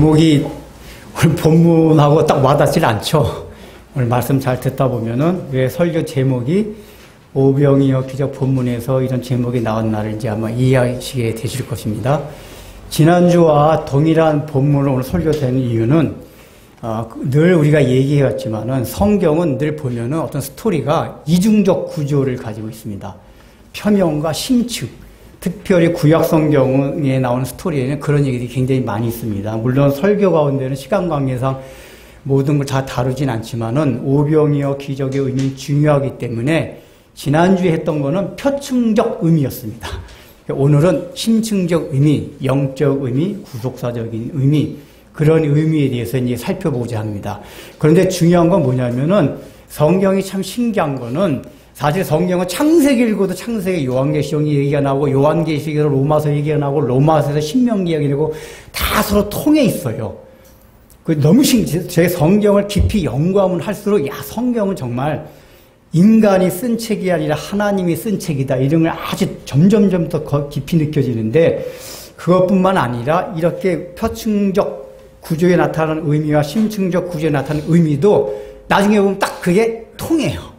제목이 오늘 본문하고 딱 와닿질 않죠. 오늘 말씀 잘 듣다 보면은 왜 설교 제목이 오병이어 기적 본문에서 이런 제목이 나왔나를 이제 아마 이해하시게 되실 것입니다. 지난주와 동일한 본문을 오늘 설교되는 이유는 늘 우리가 얘기해왔지만은 성경은 늘 보면은 어떤 스토리가 이중적 구조를 가지고 있습니다. 표면과 심층. 특별히 구약 성경에 나오는 스토리에는 그런 얘기들이 굉장히 많이 있습니다. 물론 설교 가운데는 시간 관계상 모든 걸 다 다루진 않지만은 오병이어 기적의 의미는 중요하기 때문에 지난주에 했던 거는 표층적 의미였습니다. 오늘은 심층적 의미, 영적 의미, 구속사적인 의미, 그런 의미에 대해서 이제 살펴보고자 합니다. 그런데 중요한 건 뭐냐면은 성경이 참 신기한 거는 사실 성경은 창세기 읽어도 창세기 요한계시록 얘기가 나오고 요한계시록에서 로마서 얘기가 나오고 로마서에서 신명기 얘기가 나오고 다 서로 통해 있어요. 너무 신기해요. 제 성경을 깊이 연구하면 할수록 성경은 정말 인간이 쓴 책이 아니라 하나님이 쓴 책이다. 이런 걸 아주 점점점 더 깊이 느껴지는데 그것뿐만 아니라 이렇게 표층적 구조에 나타나는 의미와 심층적 구조에 나타나는 의미도 나중에 보면 딱 그게 통해요.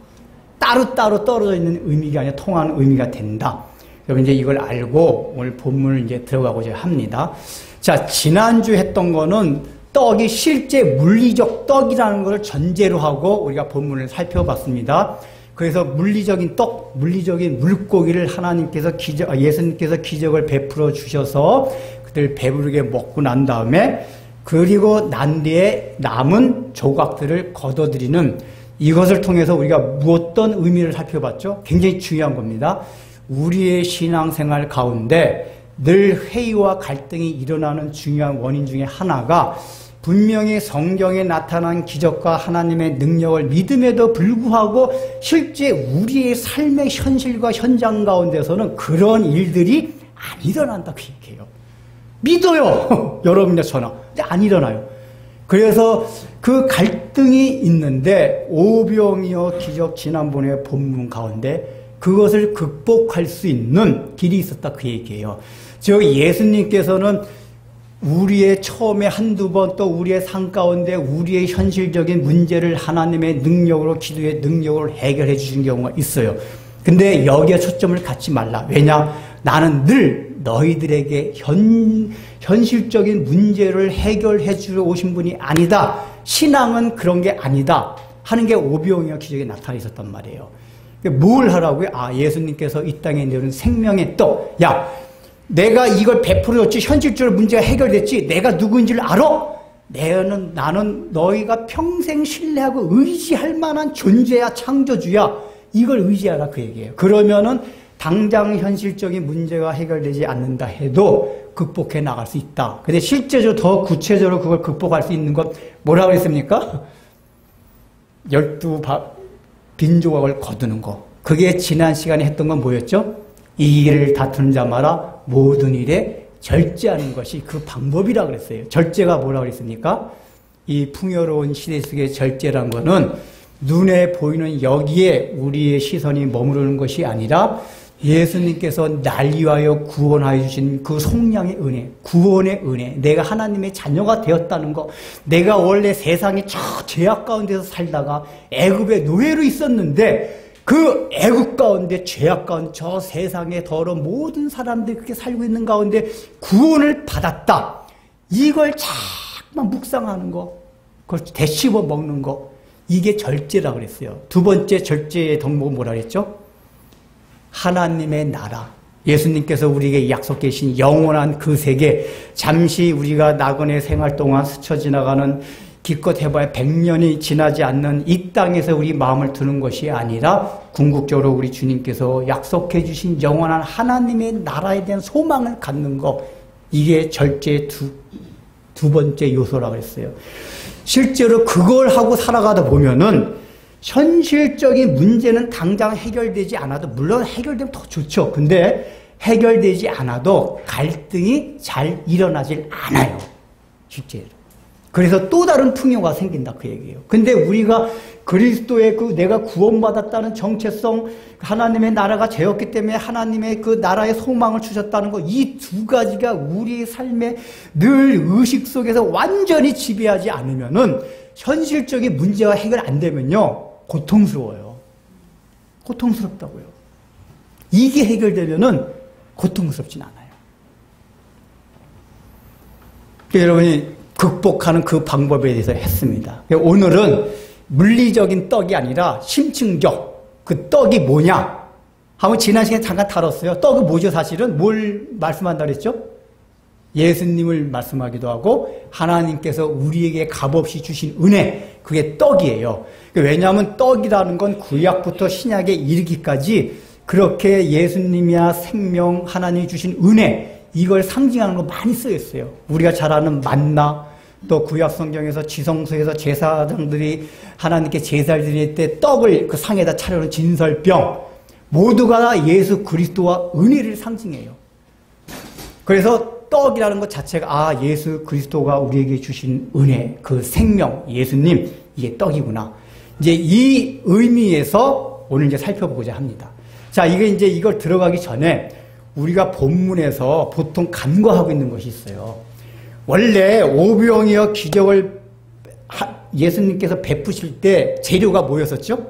따로따로 떨어져 있는 의미가 아니라 통하는 의미가 된다. 여러분 이제 이걸 알고 오늘 본문을 이제 들어가고자 합니다. 자, 지난주 했던 거는 떡이 실제 물리적 떡이라는 것을 전제로 하고 우리가 본문을 살펴봤습니다. 그래서 물리적인 떡, 물리적인 물고기를 하나님께서 예수님께서 기적을 베풀어 주셔서 그들 배부르게 먹고 난 다음에 그리고 난 뒤에 남은 조각들을 걷어들이는 이것을 통해서 우리가 어떤 의미를 살펴봤죠? 굉장히 중요한 겁니다. 우리의 신앙생활 가운데 늘 회의와 갈등이 일어나는 중요한 원인 중에 하나가 분명히 성경에 나타난 기적과 하나님의 능력을 믿음에도 불구하고 실제 우리의 삶의 현실과 현장 가운데서는 그런 일들이 안 일어난다 그 얘기예요. 믿어요. 여러분이나 저나. 근데 안 일어나요. 그래서 그 갈등이 있는데 오병이어 기적 지난번에 본문 가운데 그것을 극복할 수 있는 길이 있었다 그 얘기예요. 즉 예수님께서는 우리의 처음에 한두 번 또 우리의 삶 가운데 우리의 현실적인 문제를 하나님의 능력으로 기도의 능력으로 해결해 주신 경우가 있어요. 근데 여기에 초점을 갖지 말라. 왜냐? 나는 늘 너희들에게 현실적인 문제를 해결해 주러 오신 분이 아니다. 신앙은 그런 게 아니다. 하는 게 오병이어 기적에 나타나 있었단 말이에요. 뭘 하라고요? 예수님께서 이 땅에 내는 생명의 떡. 야, 내가 이걸 베풀어줬지. 현실적으로 문제가 해결됐지. 내가 누구인지를 알아? 나는 너희가 평생 신뢰하고 의지할 만한 존재야, 창조주야. 이걸 의지하라 그 얘기예요. 그러면은 당장 현실적인 문제가 해결되지 않는다 해도 극복해 나갈 수 있다. 근데 실제적으로 더 구체적으로 그걸 극복할 수 있는 건 뭐라고 그랬습니까? 12빈 조각을 거두는 거. 그게 지난 시간에 했던 건 뭐였죠? 이 일을 다투는 자 마라 모든 일에 절제하는 것이 그 방법이라고 그랬어요. 절제가 뭐라고 그랬습니까? 이 풍요로운 시대 속의 절제란 거는 눈에 보이는 여기에 우리의 시선이 머무르는 것이 아니라 예수님께서 날 위하여 구원하여 주신 그 속량의 은혜, 구원의 은혜, 내가 하나님의 자녀가 되었다는 것, 내가 원래 세상의 저 죄악 가운데서 살다가 애굽의 노예로 있었는데 그 애국 가운데 죄악 가운데 저 세상의 더러운 모든 사람들이 그렇게 살고 있는 가운데 구원을 받았다. 이걸 자꾸만 묵상하는 거, 그걸 되씹어 먹는 거, 이게 절제라고 그랬어요. 두 번째 절제의 덕목은 뭐라 그랬죠? 하나님의 나라. 예수님께서 우리에게 약속해 주신 영원한 그 세계, 잠시 우리가 나그네 생활 동안 스쳐 지나가는 기껏 해봐야 100년이 지나지 않는 이 땅에서 우리 마음을 두는 것이 아니라 궁극적으로 우리 주님께서 약속해 주신 영원한 하나님의 나라에 대한 소망을 갖는 것, 이게 절제의 두 번째 요소라고 했어요. 실제로 그걸 하고 살아가다 보면은 현실적인 문제는 당장 해결되지 않아도, 물론 해결되면 더 좋죠. 근데 해결되지 않아도 갈등이 잘 일어나질 않아요. 실제로. 그래서 또 다른 풍요가 생긴다 그 얘기예요. 근데 우리가 그리스도의 그 내가 구원받았다는 정체성, 하나님의 나라가 되었기 때문에 하나님의 그 나라의 소망을 주셨다는 거, 이 두 가지가 우리의 삶에 늘 의식 속에서 완전히 지배하지 않으면은 현실적인 문제가 해결 안 되면요 고통스러워요. 고통스럽다고요. 이게 해결되면은 고통스럽진 않아요. 여러분이 극복하는 그 방법에 대해서 했습니다. 오늘은 물리적인 떡이 아니라 심층적 그 떡이 뭐냐 하면 지난 시간에 잠깐 다뤘어요. 떡은 뭐죠? 사실은 뭘 말씀한다 그랬죠? 예수님을 말씀하기도 하고 하나님께서 우리에게 값없이 주신 은혜, 그게 떡이에요. 왜냐하면 떡이라는 건 구약부터 신약에 이르기까지 그렇게 예수님이야 생명, 하나님이 주신 은혜, 이걸 상징하는 거 많이 쓰였어요. 우리가 잘 아는 만나, 또 구약 성경에서 지성소에서 제사장들이 하나님께 제사를 드릴 때 떡을 그 상에다 차려놓은 진설병, 모두가 예수 그리스도와 은혜를 상징해요. 그래서 떡이라는 것 자체가 예수 그리스도가 우리에게 주신 은혜, 그 생명, 예수님, 이게 떡이구나. 이제 이 의미에서 오늘 이제 살펴보고자 합니다. 자, 이게 이걸 들어가기 전에 우리가 본문에서 보통 간과하고 있는 것이 있어요. 원래 오병이어 기적을 예수님께서 베푸실 때 재료가 뭐였었죠?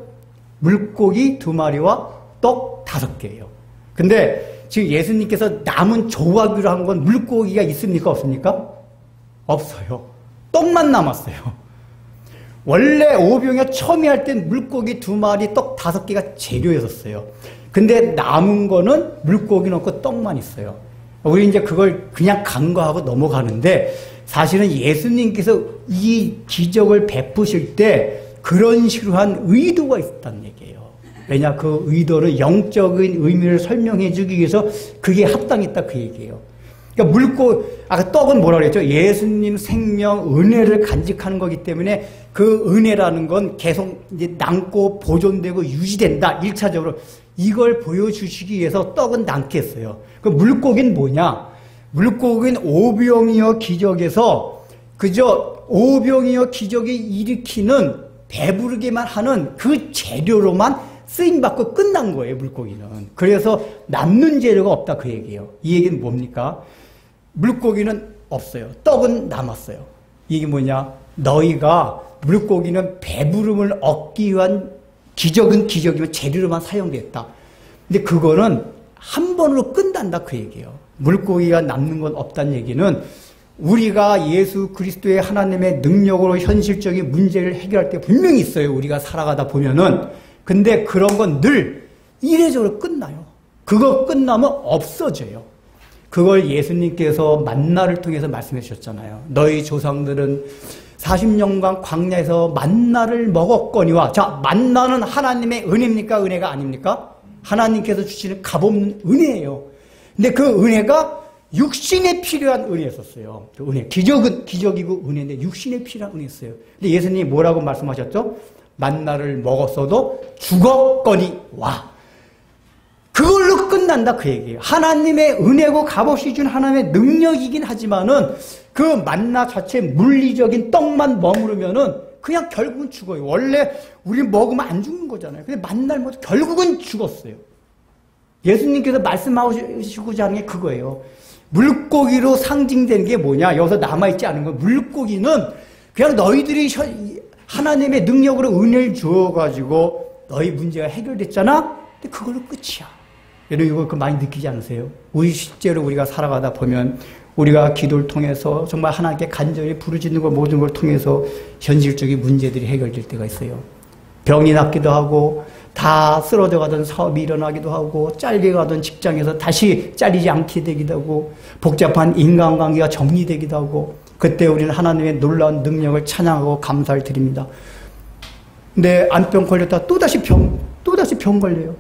물고기 2마리와 떡 5개예요. 근데 지금 예수님께서 남은 조각으로 한 건 물고기가 있습니까? 없습니까? 없어요. 떡만 남았어요. 원래 오병이어 처음에 할 땐 물고기 2마리, 떡 5개가 재료였었어요. 근데 남은 거는 물고기는 없고 떡만 있어요. 우리 이제 그걸 그냥 간과하고 넘어가는데 사실은 예수님께서 이 기적을 베푸실 때 그런 식으로 한 의도가 있었다는 얘기예요. 왜냐, 그 의도를 영적인 의미를 설명해 주기 위해서 그게 합당했다 그 얘기예요. 그러니까 아까 떡은 뭐라 그랬죠? 예수님 생명, 은혜를 간직하는 거기 때문에 그 은혜라는 건 계속 이제 남고 보존되고 유지된다. 1차적으로. 이걸 보여주시기 위해서 떡은 남게 했어요. 그 물고기는 뭐냐? 물고기는 오병이어 기적에서 그저 오병이어 기적이 일으키는 배부르게만 하는 그 재료로만 쓰임받고 끝난 거예요, 물고기는. 그래서 남는 재료가 없다 그 얘기예요. 이 얘기는 뭡니까? 물고기는 없어요. 떡은 남았어요. 이게 뭐냐? 너희가 물고기는 배부름을 얻기 위한 기적은 기적이면 재료로만 사용됐다. 근데 그거는 한 번으로 끝난다 그 얘기예요. 물고기가 남는 건 없다는 얘기는 우리가 예수 그리스도의 하나님의 능력으로 현실적인 문제를 해결할 때 분명히 있어요. 우리가 살아가다 보면은. 근데 그런 건 늘 이례적으로 끝나요. 그거 끝나면 없어져요. 그걸 예수님께서 만나를 통해서 말씀해 주셨잖아요. 너희 조상들은 40년간 광야에서 만나를 먹었거니와. 자, 만나는 하나님의 은혜입니까? 은혜가 아닙니까? 하나님께서 주시는 값없는 은혜예요. 근데 그 은혜가 육신에 필요한 은혜였었어요. 그 은혜. 기적은 기적이고 은혜인데 육신에 필요한 은혜였어요. 근데 예수님이 뭐라고 말씀하셨죠? 만나를 먹었어도 죽었거니와. 그걸로 끝난다 그 얘기예요. 하나님의 은혜고 값없이 준 하나님의 능력이긴 하지만은 그 만나 자체 물리적인 떡만 머무르면은 그냥 결국은 죽어요. 원래 우리 먹으면 안 죽는 거잖아요. 근데 만날 먹어도 결국은 죽었어요. 예수님께서 말씀하시고자 하는 게 그거예요. 물고기로 상징되는 게 뭐냐? 여기서 남아있지 않은 거. 물고기는 그냥 너희들이 하나님의 능력으로 은혜를 주어가지고 너희 문제가 해결됐잖아? 근데 그걸로 끝이야. 여러분 이거 많이 느끼지 않으세요? 우리 실제로 우리가 살아가다 보면 우리가 기도를 통해서 정말 하나님께 간절히 부르짖는 것 모든 걸 통해서 현실적인 문제들이 해결될 때가 있어요. 병이 낫기도 하고 다 쓰러져 가던 사업이 일어나기도 하고 잘려 가던 직장에서 다시 잘리지 않게 되기도 하고 복잡한 인간관계가 정리되기도 하고 그때 우리는 하나님의 놀라운 능력을 찬양하고 감사를 드립니다. 근데 안병 걸렸다 또다시 병 걸려요.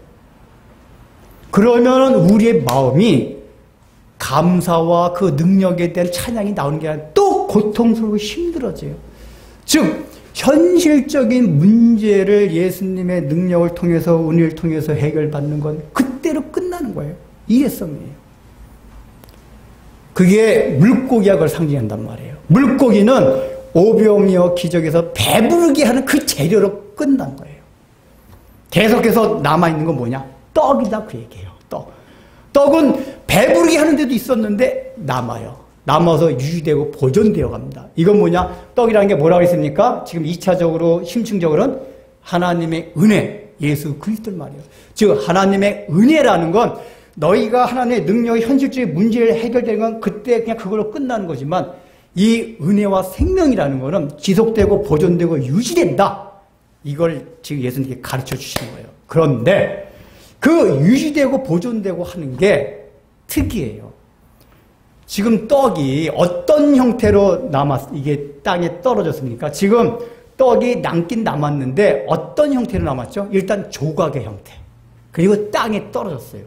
그러면 우리의 마음이 감사와 그 능력에 대한 찬양이 나오는 게 아니라 또 고통스럽고 힘들어져요. 즉 현실적인 문제를 예수님의 능력을 통해서 은혜를 통해서 해결받는 건 그때로 끝나는 거예요. 일회성이에요. 그게 물고기가 그걸 상징한단 말이에요. 물고기는 오병이어 기적에서 배부르게 하는 그 재료로 끝난 거예요. 계속해서 남아있는 건 뭐냐? 떡이다 그 얘기예요. 떡은 배부르게 하는 데도 있었는데 남아요. 남아서 유지되고 보존되어 갑니다. 이건 뭐냐? 떡이라는 게 뭐라고 했습니까? 지금 2차적으로 심층적으로는 하나님의 은혜, 예수 그리스도를 말이에요. 즉 하나님의 은혜라는 건 너희가 하나님의 능력이 현실적인 문제를 해결되는 건 그때 그냥 그걸로 끝나는 거지만 이 은혜와 생명이라는 거는 지속되고 보존되고 유지된다. 이걸 지금 예수님께 가르쳐 주시는 거예요. 그런데 그 유지되고 보존되고 하는 게 특이해요. 지금 떡이 어떤 형태로 이게 땅에 떨어졌습니까? 지금 떡이 남긴 남았는데 어떤 형태로 남았죠? 일단 조각의 형태. 그리고 땅에 떨어졌어요.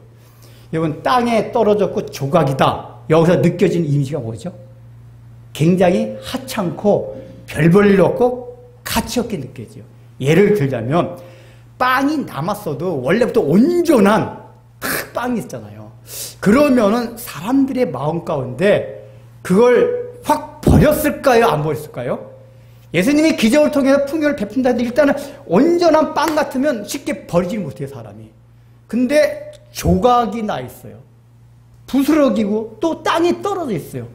여러분, 땅에 떨어졌고 조각이다. 여기서 느껴지는 이미지가 뭐죠? 굉장히 하찮고 별 볼 일 없고 가치 없게 느껴져요. 예를 들자면 빵이 남았어도 원래부터 온전한 빵이 있잖아요. 그러면은 사람들의 마음 가운데 그걸 확 버렸을까요? 안 버렸을까요? 예수님이 기적을 통해서 풍요를 베푼다 해도 일단은 온전한 빵 같으면 쉽게 버리지 못해요, 사람이. 근데 조각이 나 있어요. 부스러기고 또 땅에 떨어져 있어요.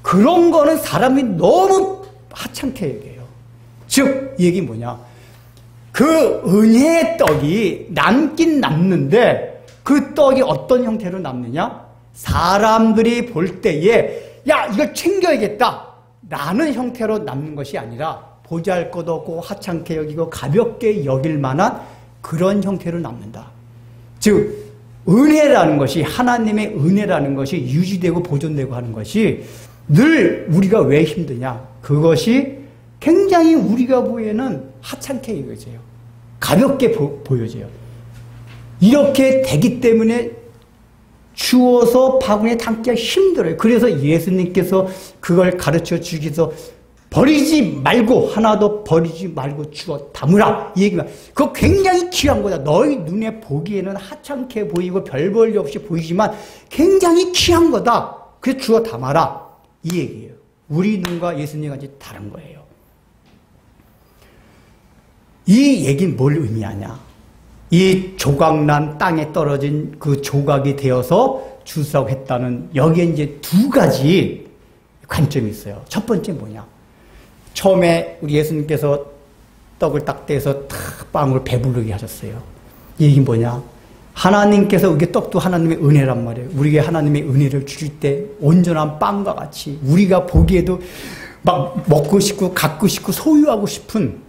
그런 거는 사람이 너무 하찮게 얘기해요. 즉, 이 얘기 뭐냐? 그 은혜의 떡이 남긴 남는데 그 떡이 어떤 형태로 남느냐? 사람들이 볼 때에 야, 이걸 챙겨야겠다 라는 형태로 남는 것이 아니라 보잘것없고 하찮게 여기고 가볍게 여길 만한 그런 형태로 남는다. 즉 은혜라는 것이, 하나님의 은혜라는 것이 유지되고 보존되고 하는 것이 늘 우리가 왜 힘드냐? 그것이 굉장히 우리가 보기에는 하찮게 여겨져요. 가볍게 보여져요. 이렇게 되기 때문에 주워서 바구니에 담기가 힘들어요. 그래서 예수님께서 그걸 가르쳐 주기 위해서 버리지 말고, 하나도 버리지 말고 주워 담으라. 이 얘기가, 그거 굉장히 귀한 거다. 너희 눈에 보기에는 하찮게 보이고 별 볼 일 없이 보이지만 굉장히 귀한 거다. 그래서 주워 담아라. 이 얘기예요. 우리 눈과 예수님과 이제 다른 거예요. 이 얘기는 뭘 의미하냐? 이 조각난 땅에 떨어진 그 조각이 되어서 주사고 했다는, 여기에 이제 두 가지 관점이 있어요. 첫 번째 뭐냐? 처음에 우리 예수님께서 떡을 딱 떼서 탁 빵을 배부르게 하셨어요. 이 얘기는 뭐냐? 하나님께서, 이게 떡도 하나님의 은혜란 말이에요. 우리에게 하나님의 은혜를 주실 때 온전한 빵과 같이 우리가 보기에도 막 먹고 싶고 갖고 싶고 소유하고 싶은,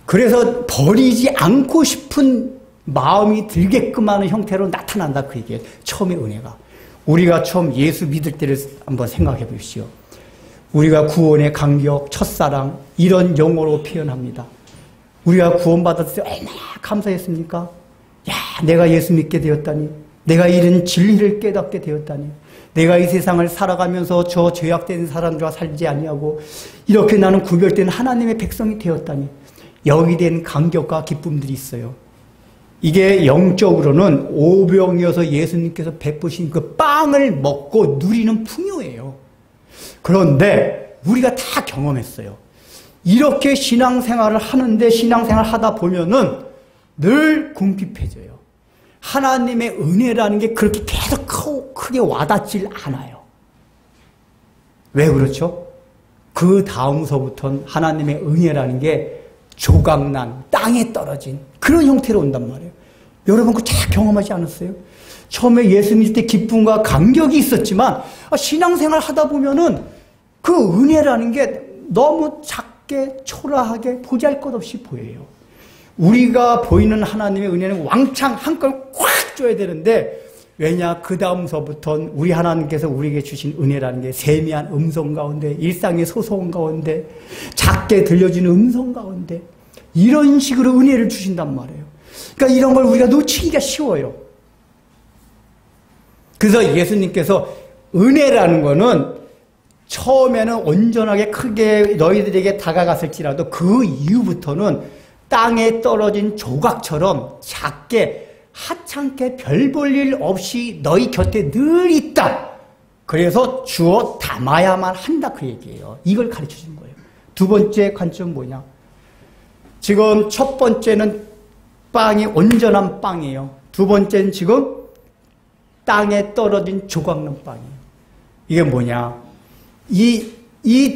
그래서 버리지 않고 싶은 마음이 들게끔 하는 형태로 나타난다. 그 얘기예요. 처음의 은혜가. 우리가 처음 예수 믿을 때를 한번 생각해 보십시오. 우리가 구원의 감격, 첫사랑, 이런 용어로 표현합니다. 우리가 구원받았을 때 얼마나 감사했습니까? 야, 내가 예수 믿게 되었다니. 내가 이런 진리를 깨닫게 되었다니. 내가 이 세상을 살아가면서 저 죄악된 사람들과 살지 아니하고 이렇게 나는 구별된 하나님의 백성이 되었다니. 여기 된 감격과 기쁨들이 있어요. 이게 영적으로는 오병이어서 예수님께서 베푸신 그 빵을 먹고 누리는 풍요예요. 그런데 우리가 다 경험했어요. 이렇게 신앙생활을 하는데, 신앙생활 하다 보면은 늘 궁핍해져요. 하나님의 은혜라는 게 그렇게 계속 크게 와닿질 않아요. 왜 그렇죠? 그 다음서부터는 하나님의 은혜라는 게 조각난, 땅에 떨어진 그런 형태로 온단 말이에요. 여러분 그거 잘 경험하지 않았어요? 처음에 예수 믿을 때 기쁨과 감격이 있었지만 신앙생활 하다 보면은 그 은혜라는 게 너무 작게 초라하게 보잘것없이 보여요. 우리가 보이는 하나님의 은혜는 왕창 한껏 꽉 줘야 되는데, 왜냐? 그 다음서부터는 우리 하나님께서 우리에게 주신 은혜라는 게 세미한 음성 가운데, 일상의 소소한 가운데, 작게 들려지는 음성 가운데 이런 식으로 은혜를 주신단 말이에요. 그러니까 이런 걸 우리가 놓치기가 쉬워요. 그래서 예수님께서 은혜라는 거는 처음에는 온전하게 크게 너희들에게 다가갔을지라도 그 이후부터는 땅에 떨어진 조각처럼 작게 하찮게 별 볼 일 없이 너희 곁에 늘 있다. 그래서 주어 담아야만 한다 그 얘기예요. 이걸 가르쳐 주는 거예요. 두 번째 관점은 뭐냐? 지금 첫 번째는 빵이 온전한 빵이에요. 두 번째는 지금 땅에 떨어진 조각난 빵이에요. 이게 뭐냐? 이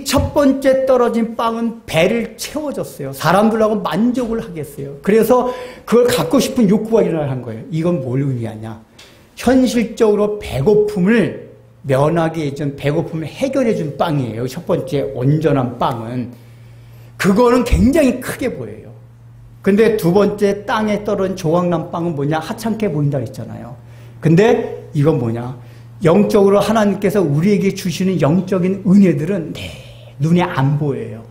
첫 번째 떨어진 빵은 배를 채워줬어요. 사람들하고 만족을 하겠어요. 그래서 그걸 갖고 싶은 욕구가 일어나는 거예요. 이건 뭘 의미하냐? 현실적으로 배고픔을 면하게 해준, 배고픔을 해결해준 빵이에요. 첫 번째 온전한 빵은. 그거는 굉장히 크게 보여요. 근데 두 번째 땅에 떨어진 조각난 빵은 뭐냐? 하찮게 보인다 했잖아요. 근데 이건 뭐냐? 영적으로 하나님께서 우리에게 주시는 영적인 은혜들은 눈에 안 보여요.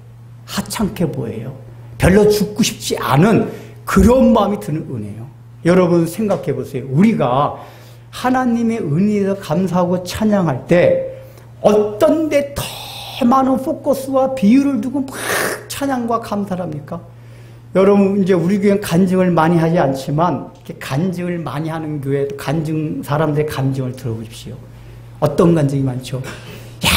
하찮게 보여요. 별로 죽고 싶지 않은 그런 마음이 드는 은혜예요. 여러분 생각해 보세요. 우리가 하나님의 은혜에서 감사하고 찬양할 때 어떤 데 더 많은 포커스와 비율을 두고 막 찬양과 감사를 합니까? 여러분 이제 우리 교회는 간증을 많이 하지 않지만 간증을 많이 하는 교회 간증 사람들의 간증을 들어보십시오. 어떤 간증이 많죠? 야,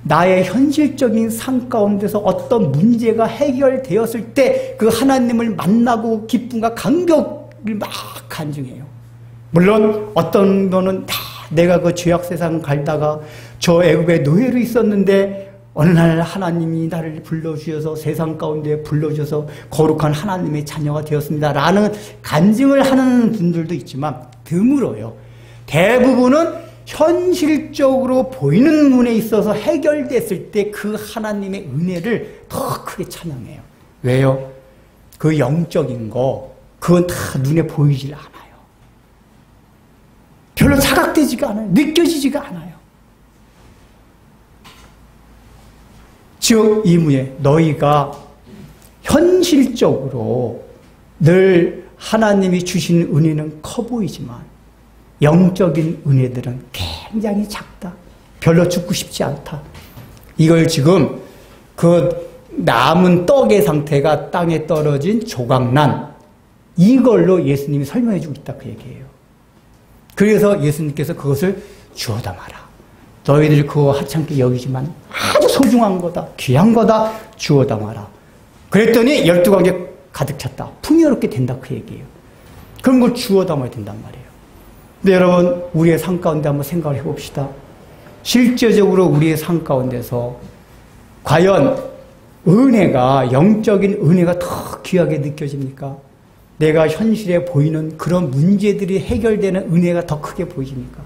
나의 현실적인 삶 가운데서 어떤 문제가 해결되었을 때 그 하나님을 만나고 기쁨과 감격을 막 간증해요. 물론 어떤 거는 내가 그 죄악 세상 갈다가 저 애굽의 노예로 있었는데 어느 날 하나님이 나를 불러주셔서 세상 가운데 불러주셔서 거룩한 하나님의 자녀가 되었습니다 라는 간증을 하는 분들도 있지만 드물어요. 대부분은 현실적으로 보이는 눈에 있어서 해결됐을 때 그 하나님의 은혜를 더 크게 찬양해요. 왜요? 그 영적인 거 그건 다 눈에 보이질 않아요. 별로 자각되지가 않아요. 느껴지지가 않아요. 즉 이무에 너희가 현실적으로 늘 하나님이 주신 은혜는 커 보이지만 영적인 은혜들은 굉장히 작다. 별로 죽고 싶지 않다. 이걸 지금 그 남은 떡의 상태가 땅에 떨어진 조각난 이걸로 예수님이 설명해 주고 있다 그 얘기예요. 그래서 예수님께서 그것을 주워 담아라. 너희들 그거 하찮게 여기지만 아주 소중한 거다. 귀한 거다. 주워 담아라. 그랬더니 12관계 가득 찼다. 풍요롭게 된다 그 얘기예요. 그런 걸 주워 담아야 된단 말이에요. 근데 여러분 우리의 삶 가운데 한번 생각을 해봅시다. 실제적으로 우리의 삶 가운데서 과연 은혜가 영적인 은혜가 더 귀하게 느껴집니까? 내가 현실에 보이는 그런 문제들이 해결되는 은혜가 더 크게 보이십니까?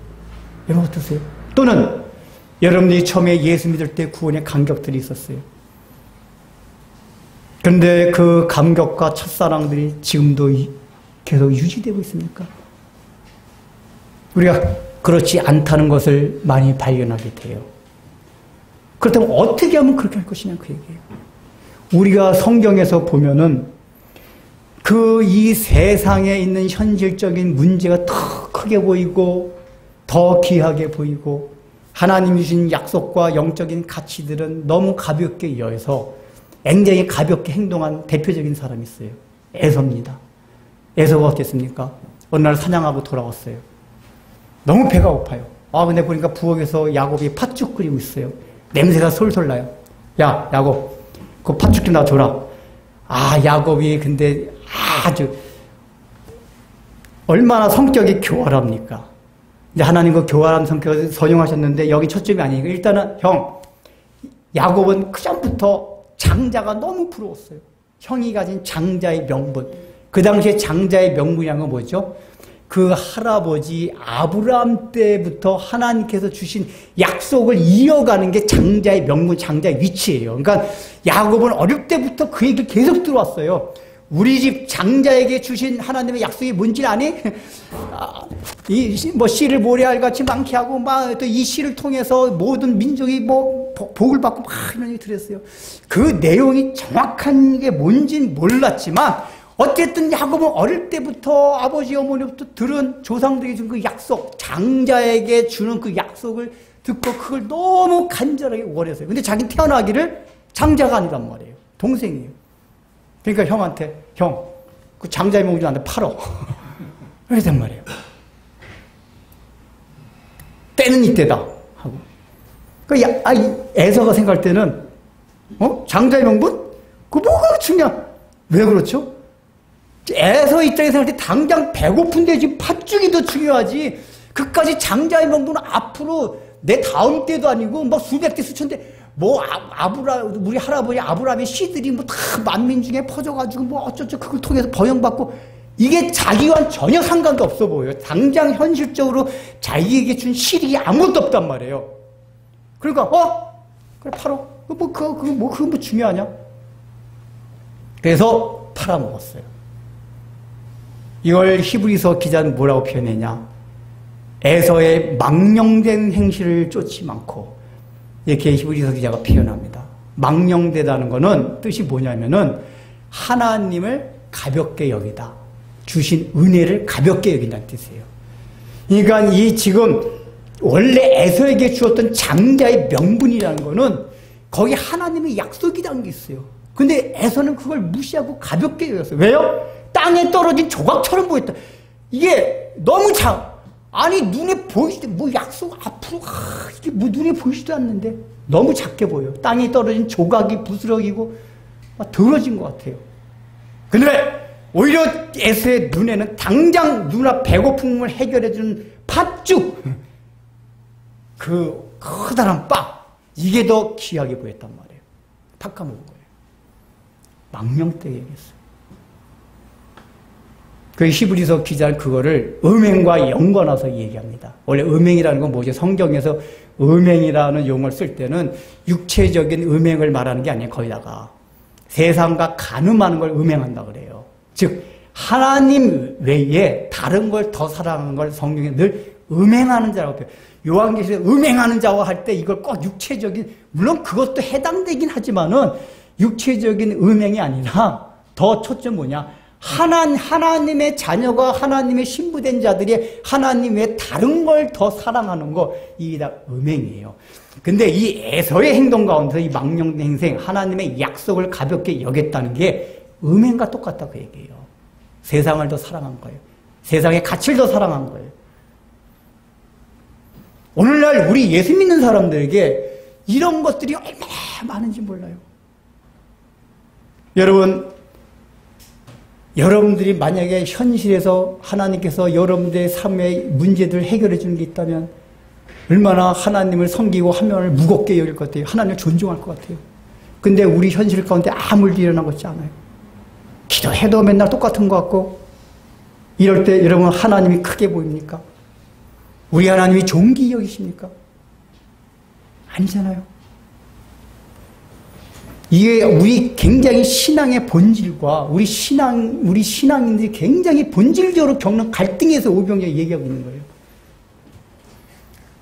여러분 어떠세요? 또는 여러분들이 처음에 예수 믿을 때 구원의 감격들이 있었어요. 그런데 그 감격과 첫사랑들이 지금도 계속 유지되고 있습니까? 우리가 그렇지 않다는 것을 많이 발견하게 돼요. 그렇다면 어떻게 하면 그렇게 할 것이냐 그 얘기예요. 우리가 성경에서 보면은 그 이 세상에 있는 현실적인 문제가 더 크게 보이고 더 귀하게 보이고 하나님이 주신 약속과 영적인 가치들은 너무 가볍게 여겨서 굉장히 가볍게 행동한 대표적인 사람이 있어요. 에서입니다. 에서가 어땠습니까? 어느 날 사냥하고 돌아왔어요. 너무 배가 고파요. 근데 보니까 부엌에서 야곱이 팥죽 끓이고 있어요. 냄새가 솔솔 나요. 야, 야곱, 그 팥죽 좀 놔줘라. 야곱이 근데 아주 얼마나 성격이 교활합니까? 이제 하나님 그 교활한 성격을 선용하셨는데 여기 초점이 아니니까 일단은 야곱은 그전부터 장자가 너무 부러웠어요. 형이 가진 장자의 명분. 그 당시에 장자의 명분이란 건 뭐죠? 그 할아버지 아브라함 때부터 하나님께서 주신 약속을 이어가는 게 장자의 명분, 장자의 위치예요. 그러니까 야곱은 어릴 때부터 그 얘기를 계속 들어왔어요. 우리 집 장자에게 주신 하나님의 약속이 뭔지 아니? 씨를 모래알 같이 많게 하고 또 이 씨를 통해서 모든 민족이 복을 받고 막 이런 얘기 들었어요. 그 내용이 정확한 게 뭔지는 몰랐지만 어쨌든 야곱은 어릴 때부터 아버지 어머니부터 들은 조상들이 준 그 약속, 장자에게 주는 그 약속을 듣고 그걸 너무 간절하게 원했어요. 근데 자기 태어나기를 장자가 아니란 말이에요. 동생이에요. 그러니까 형한테 그 장자의 명분 나한테 팔어. 그랬단 말이에요. 때는 이때다 하고. 에서가 생각할 때는 장자의 명분? 그 뭐가 중요해? 왜 그렇죠? 에서 입장에서 생각할 때 당장 배고픈데 지금 팥죽이 더 중요하지. 그까지 장자의 명분은 앞으로 내 다음 때도 아니고 뭐 수백 대 수천 대 뭐 우리 할아버지 아브라함의 씨들이 뭐 다 만민 중에 퍼져가지고 뭐 어쩌죠 그걸 통해서 번영받고 이게 자기와는 전혀 상관도 없어 보여요. 당장 현실적으로 자기에게 준 실익이 아무것도 없단 말이에요. 그러니까 그래 팔어. 그거 뭐 중요하냐? 그래서 팔아먹었어요. 이걸 히브리서 기자는 뭐라고 표현했냐? 에서의 망령된 행실을 쫓지 않고 이렇게 히브리서 기자가 표현합니다. 망령되다는 거는 뜻이 뭐냐면은 하나님을 가볍게 여기다. 주신 은혜를 가볍게 여긴다는 뜻이에요. 그러니까 이 지금 원래 에서에게 주었던 장자의 명분이라는 거는 거기 하나님의 약속이 담겨 있어요. 근데 에서는 그걸 무시하고 가볍게 여겼어요. 왜요? 땅에 떨어진 조각처럼 보였다. 이게 너무 아니 눈에 보이지도 뭐 약속 앞으로 이게 뭐 눈에 보이지도 않는데 너무 작게 보여요. 땅에 떨어진 조각이 부스러기고 막 더러진 것 같아요. 근데 오히려 에서의 눈에는 당장 눈앞 배고픔을 해결해주는 팥죽 그 커다란 빵 이게 더 귀하게 보였단 말이에요. 팥 까먹은 거예요. 망령되게 얘기했어요. 그 히브리서 기자는 그거를 음행과 연관해서 얘기합니다. 원래 음행이라는 건 뭐죠? 성경에서 음행이라는 용어를 쓸 때는 육체적인 음행을 말하는 게 아니에요. 거기다가 세상과 간음하는 걸 음행한다 그래요. 즉 하나님 외에 다른 걸 더 사랑하는 걸 성경에 늘 음행하는 자라고 표현해요. 요한계시록에 음행하는 자와 할 때 이걸 꼭 육체적인 물론 그것도 해당되긴 하지만은 육체적인 음행이 아니라 더 초점 뭐냐? 하나님의 자녀가 하나님의 신부된 자들이 하나님 외에 다른 걸 더 사랑하는 거 이게 다 음행이에요. 근데 이 에서의 행동 가운데서 이 망령된 행생 하나님의 약속을 가볍게 여겼다는 게 음행과 똑같다고 얘기해요. 세상을 더 사랑한 거예요. 세상의 가치를 더 사랑한 거예요. 오늘날 우리 예수 믿는 사람들에게 이런 것들이 얼마나 많은지 몰라요. 여러분들이 만약에 현실에서 하나님께서 여러분들의 삶의 문제들을 해결해 주는 게 있다면 얼마나 하나님을 섬기고 하면을 무겁게 여길 것 같아요. 하나님을 존중할 것 같아요. 근데 우리 현실 가운데 아무 일이 일어나고 있지 않아요. 기도해도 맨날 똑같은 것 같고 이럴 때 여러분 하나님이 크게 보입니까? 우리 하나님이 존귀 여기십니까? 아니잖아요. 이게 우리 굉장히 신앙의 본질과 우리 신앙인들이 굉장히 본질적으로 겪는 갈등에서 오병이어가 얘기하고 있는 거예요.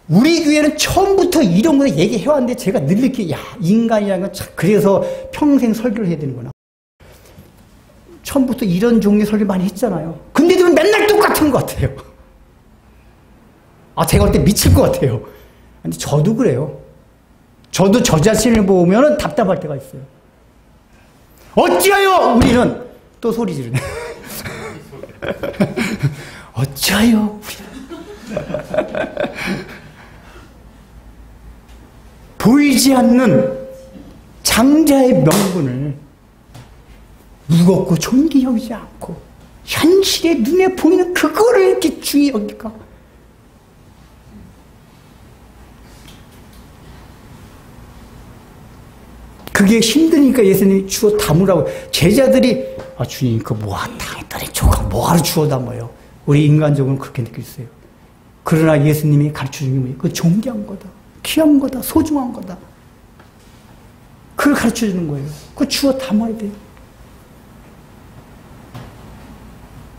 우리 교회는 처음부터 이런 거 얘기해왔는데 제가 늘 이렇게 인간이라는 건 참 그래서 평생 설교를 해야 되는구나. 처음부터 이런 종류의 설교 많이 했잖아요. 근데도 맨날 똑같은 것 같아요. 제가 볼 때 미칠 것 같아요. 근데 저도 그래요. 저도 저 자신을 보면 답답할 때가 있어요. 어찌하여 우리는 또 소리 지르네. 어찌하여 우리는 보이지 않는 장자의 명분을 무겁고 존귀 여기지 않고 현실의 눈에 보이는 그거를 이렇게 중히 여길까? 그게 힘드니까 예수님이 주워 담으라고. 제자들이 주님 그 땅에 떨어진 조각 뭐하러 주워 담아요. 우리 인간적으로는 그렇게 느꼈어요. 그러나 예수님이 가르쳐준 게 뭐예요? 그 존귀한 거다. 귀한 거다. 소중한 거다. 그걸 가르쳐주는 거예요. 그거 주워 담아야 돼요.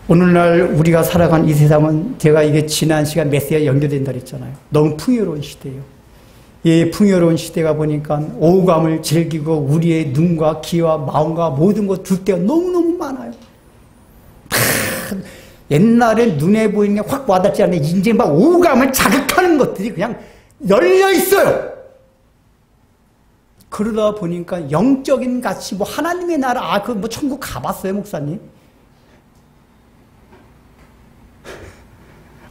오늘날 우리가 살아간 이 세상은 제가 이게 지난 시간 메시아에 연결된다 그랬잖아요. 너무 풍요로운 시대예요. 이 풍요로운 시대가 보니까 오감을 즐기고 우리의 눈과 귀와 마음과 모든 것 둘 때가 너무너무 많아요. 옛날에 눈에 보이는 게 확 와닿지 않는데 이제 막 오감을 자극하는 것들이 그냥 열려 있어요. 그러다 보니까 영적인 가치, 하나님의 나라, 천국 가봤어요, 목사님?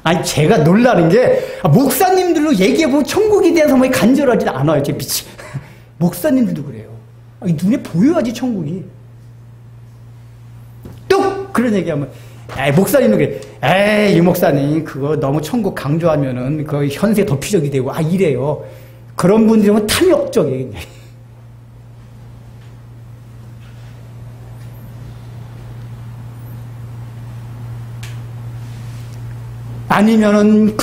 아니, 제가 놀라는 게, 목사님들로 얘기해보면 천국에 대해서 간절하지 않아요. 목사님들도 그래요. 눈에 보여야지 천국이. 또 그런 얘기하면 에이 목사님은 그래. 에이 이 목사님 그거 너무 천국 강조하면은 그 현세 도피적이 되고 이래요. 그런 분들은 탐욕적이에요. 아니면은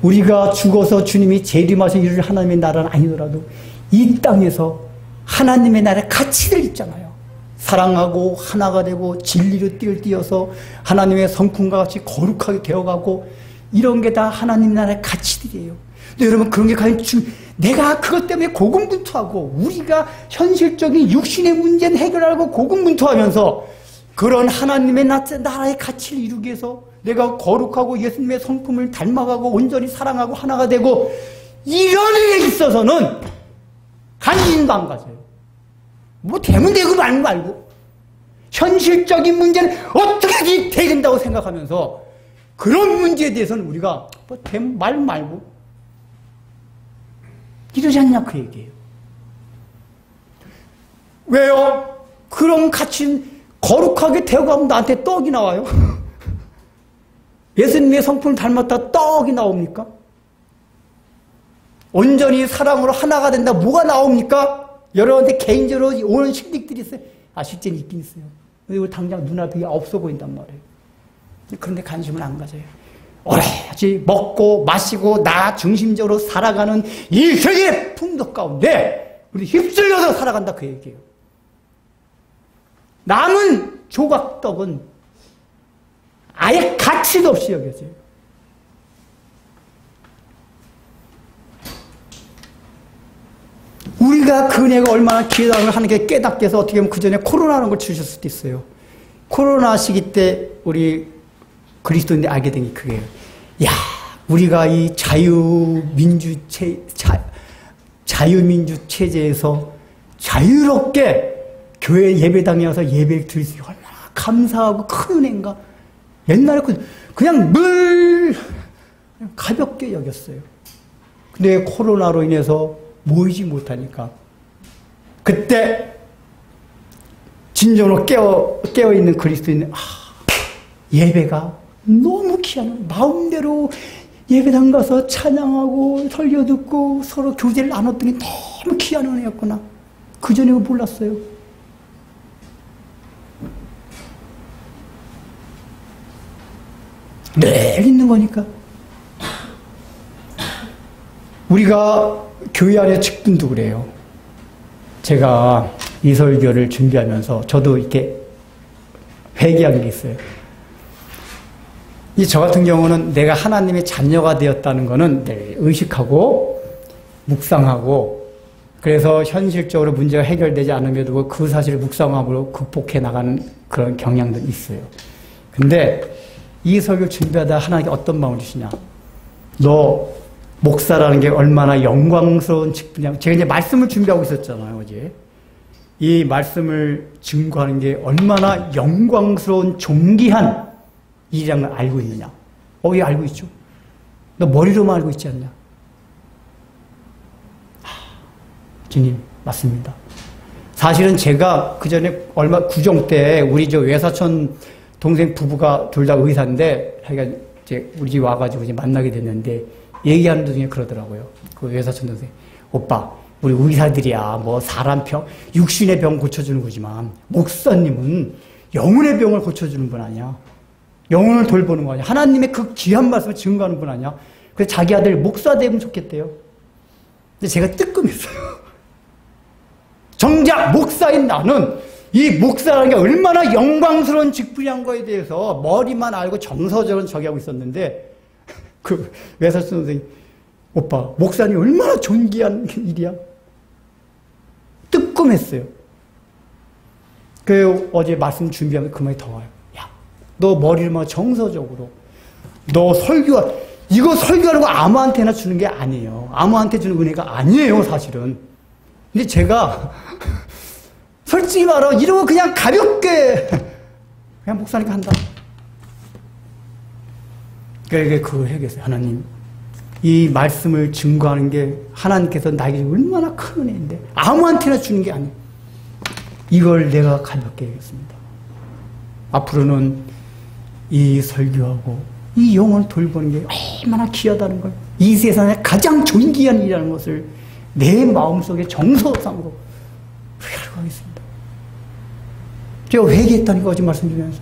우리가 죽어서 주님이 재림하셔 이룰 하나님의 나라는 아니더라도 이 땅에서 하나님의 나라의 가치들 있잖아요. 사랑하고 하나가 되고 진리로 띠를 띄어서 하나님의 성품과 같이 거룩하게 되어가고 이런 게 다 하나님 나라의 가치들이에요. 근데 여러분 그런 게 과연 내가 그것 때문에 고군분투하고 우리가 현실적인 육신의 문제는 해결하고 고군분투하면서 그런 하나님의 나라의 가치를 이루기 위해서 내가 거룩하고 예수님의 성품을 닮아가고 온전히 사랑하고 하나가 되고 이런 일에 있어서는 관심도 안 가져요. 뭐 되면 되고 말면 말고 현실적인 문제는 어떻게 되겠다고 생각하면서 그런 문제에 대해서는 우리가 뭐 되면 말 말고 이러지 않냐 그 얘기예요. 왜요? 그런 가치 거룩하게 되어가면 나한테 떡이 나와요. 예수님의 성품을 닮았다 떡이 나옵니까? 온전히 사랑으로 하나가 된다 뭐가 나옵니까? 여러분한테 개인적으로 오는 신lik들이 있어요. 실제는 있긴 있어요. 근데 당장 눈앞에 없어 보인단 말이에요. 그런데 관심을 안 가져요. 오래지 먹고 마시고 나 중심적으로 살아가는 이 세계의 풍덕 가운데 우리 휩쓸려서 살아간다 그 얘기예요. 남은 조각떡은 아예 가치도 없이 여겨져요. 우리가 그 은혜가 얼마나 귀하다는 하는 게 깨닫게 해서 어떻게 보면 그 전에 코로나라는 걸 주실 수도 있어요. 코로나 시기 때 우리 그리스도인들 알게 된 게 그게요. 야, 우리가 이 자유민주 체제에서 자유롭게 교회 예배당에 와서 예배를 드릴 수 있는 얼마나 감사하고 큰 은혜인가. 옛날에 그냥 늘 가볍게 여겼어요. 근데 코로나로 인해서 모이지 못하니까 그때 진정으로 깨어있는 그리스도인은 예배가 너무 귀한 마음대로 예배당 가서 찬양하고 설교 듣고 서로 교제를 나눴던 게 너무 귀한 은혜였구나. 그전에 몰랐어요. 늘 있는 거니까. 우리가 교회 안의 측분도 그래요. 제가 이 설교를 준비하면서 저도 이렇게 회개한 게 있어요. 저 같은 경우는 내가 하나님의 자녀가 되었다는 거는 늘 의식하고 묵상하고 그래서 현실적으로 문제가 해결되지 않음에도 그 사실을 묵상함으로 극복해 나가는 그런 경향도 있어요. 근데 이 설교를 준비하다 하나님께 어떤 마음을 주시냐. 너 목사라는 게 얼마나 영광스러운 직분이냐. 제가 이제 말씀을 준비하고 있었잖아요, 어제. 이 말씀을 증거하는 게 얼마나 영광스러운 존귀한 일이라는 걸 알고 있느냐. 예, 알고 있죠. 너 머리로만 알고 있지 않냐. 주님, 맞습니다. 사실은 제가 그 전에 구정 때 우리 외사촌 동생 부부가 둘 다 의사인데, 하여간 이제 우리 집 와가지고 이제 만나게 됐는데, 얘기하는 도중에 그러더라고요. 그 외사촌 동생. 오빠, 우리 의사들이야, 뭐 사람 병, 육신의 병 고쳐주는 거지만, 목사님은 영혼의 병을 고쳐주는 분 아니야. 영혼을 돌보는 거 아니야. 하나님의 그 귀한 말씀을 증거하는 분 아니야. 그래서 자기 아들 목사 되면 좋겠대요. 근데 제가 뜨끔했어요. 정작 목사인 나는 이 목사라는 게 얼마나 영광스러운 직분이란 거에 대해서 머리만 알고 정서적으로 저기 하고 있었는데 그 외사촌 선생님, 오빠 목사님 얼마나 존귀한 일이야. 뜨끔했어요. 그 어제 말씀 준비하면 그 말이 더 와요. 야, 너 머리를 정서적으로 너 이거 설교하는 거 아무한테나 주는 게 아니에요. 아무한테 주는 은혜가 아니에요, 사실은. 근데 제가 솔직히 말하 이런 거 그냥 가볍게 그냥 목사니까 한다. 그러니까 그걸 해야겠어요. 하나님, 이 말씀을 증거하는 게 하나님께서 나에게 얼마나 큰 은혜인데 아무한테나 주는 게 아니에요. 이걸 내가 가볍게 해야겠습니다. 앞으로는 이 설교하고 이 영혼을 돌보는 게 얼마나 귀하다는 걸, 이 세상에 가장 존귀한 일이라는 것을 내 마음속에 정서상으로 회개하고 하겠습니다. 제가 회개했다는 거 지금 말씀드리면서,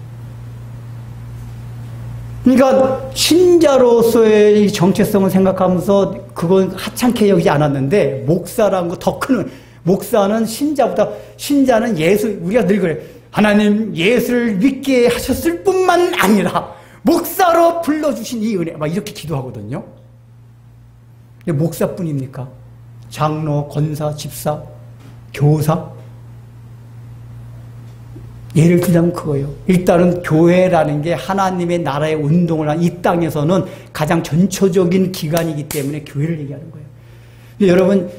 그러니까 신자로서의 이 정체성을 생각하면서 그건 하찮게 여기지 않았는데, 목사라는 거 더 큰, 목사는 신자는 예수, 우리가 늘 그래, 하나님 예수를 믿게 하셨을 뿐만 아니라 목사로 불러주신 이 은혜, 막 이렇게 기도하거든요. 근데 목사뿐입니까? 장로, 권사, 집사, 교사? 예를 들자면 그거예요. 일단은 교회라는 게 하나님의 나라의 운동을 한 이 땅에서는 가장 전초적인 기관이기 때문에 교회를 얘기하는 거예요. 근데 여러분,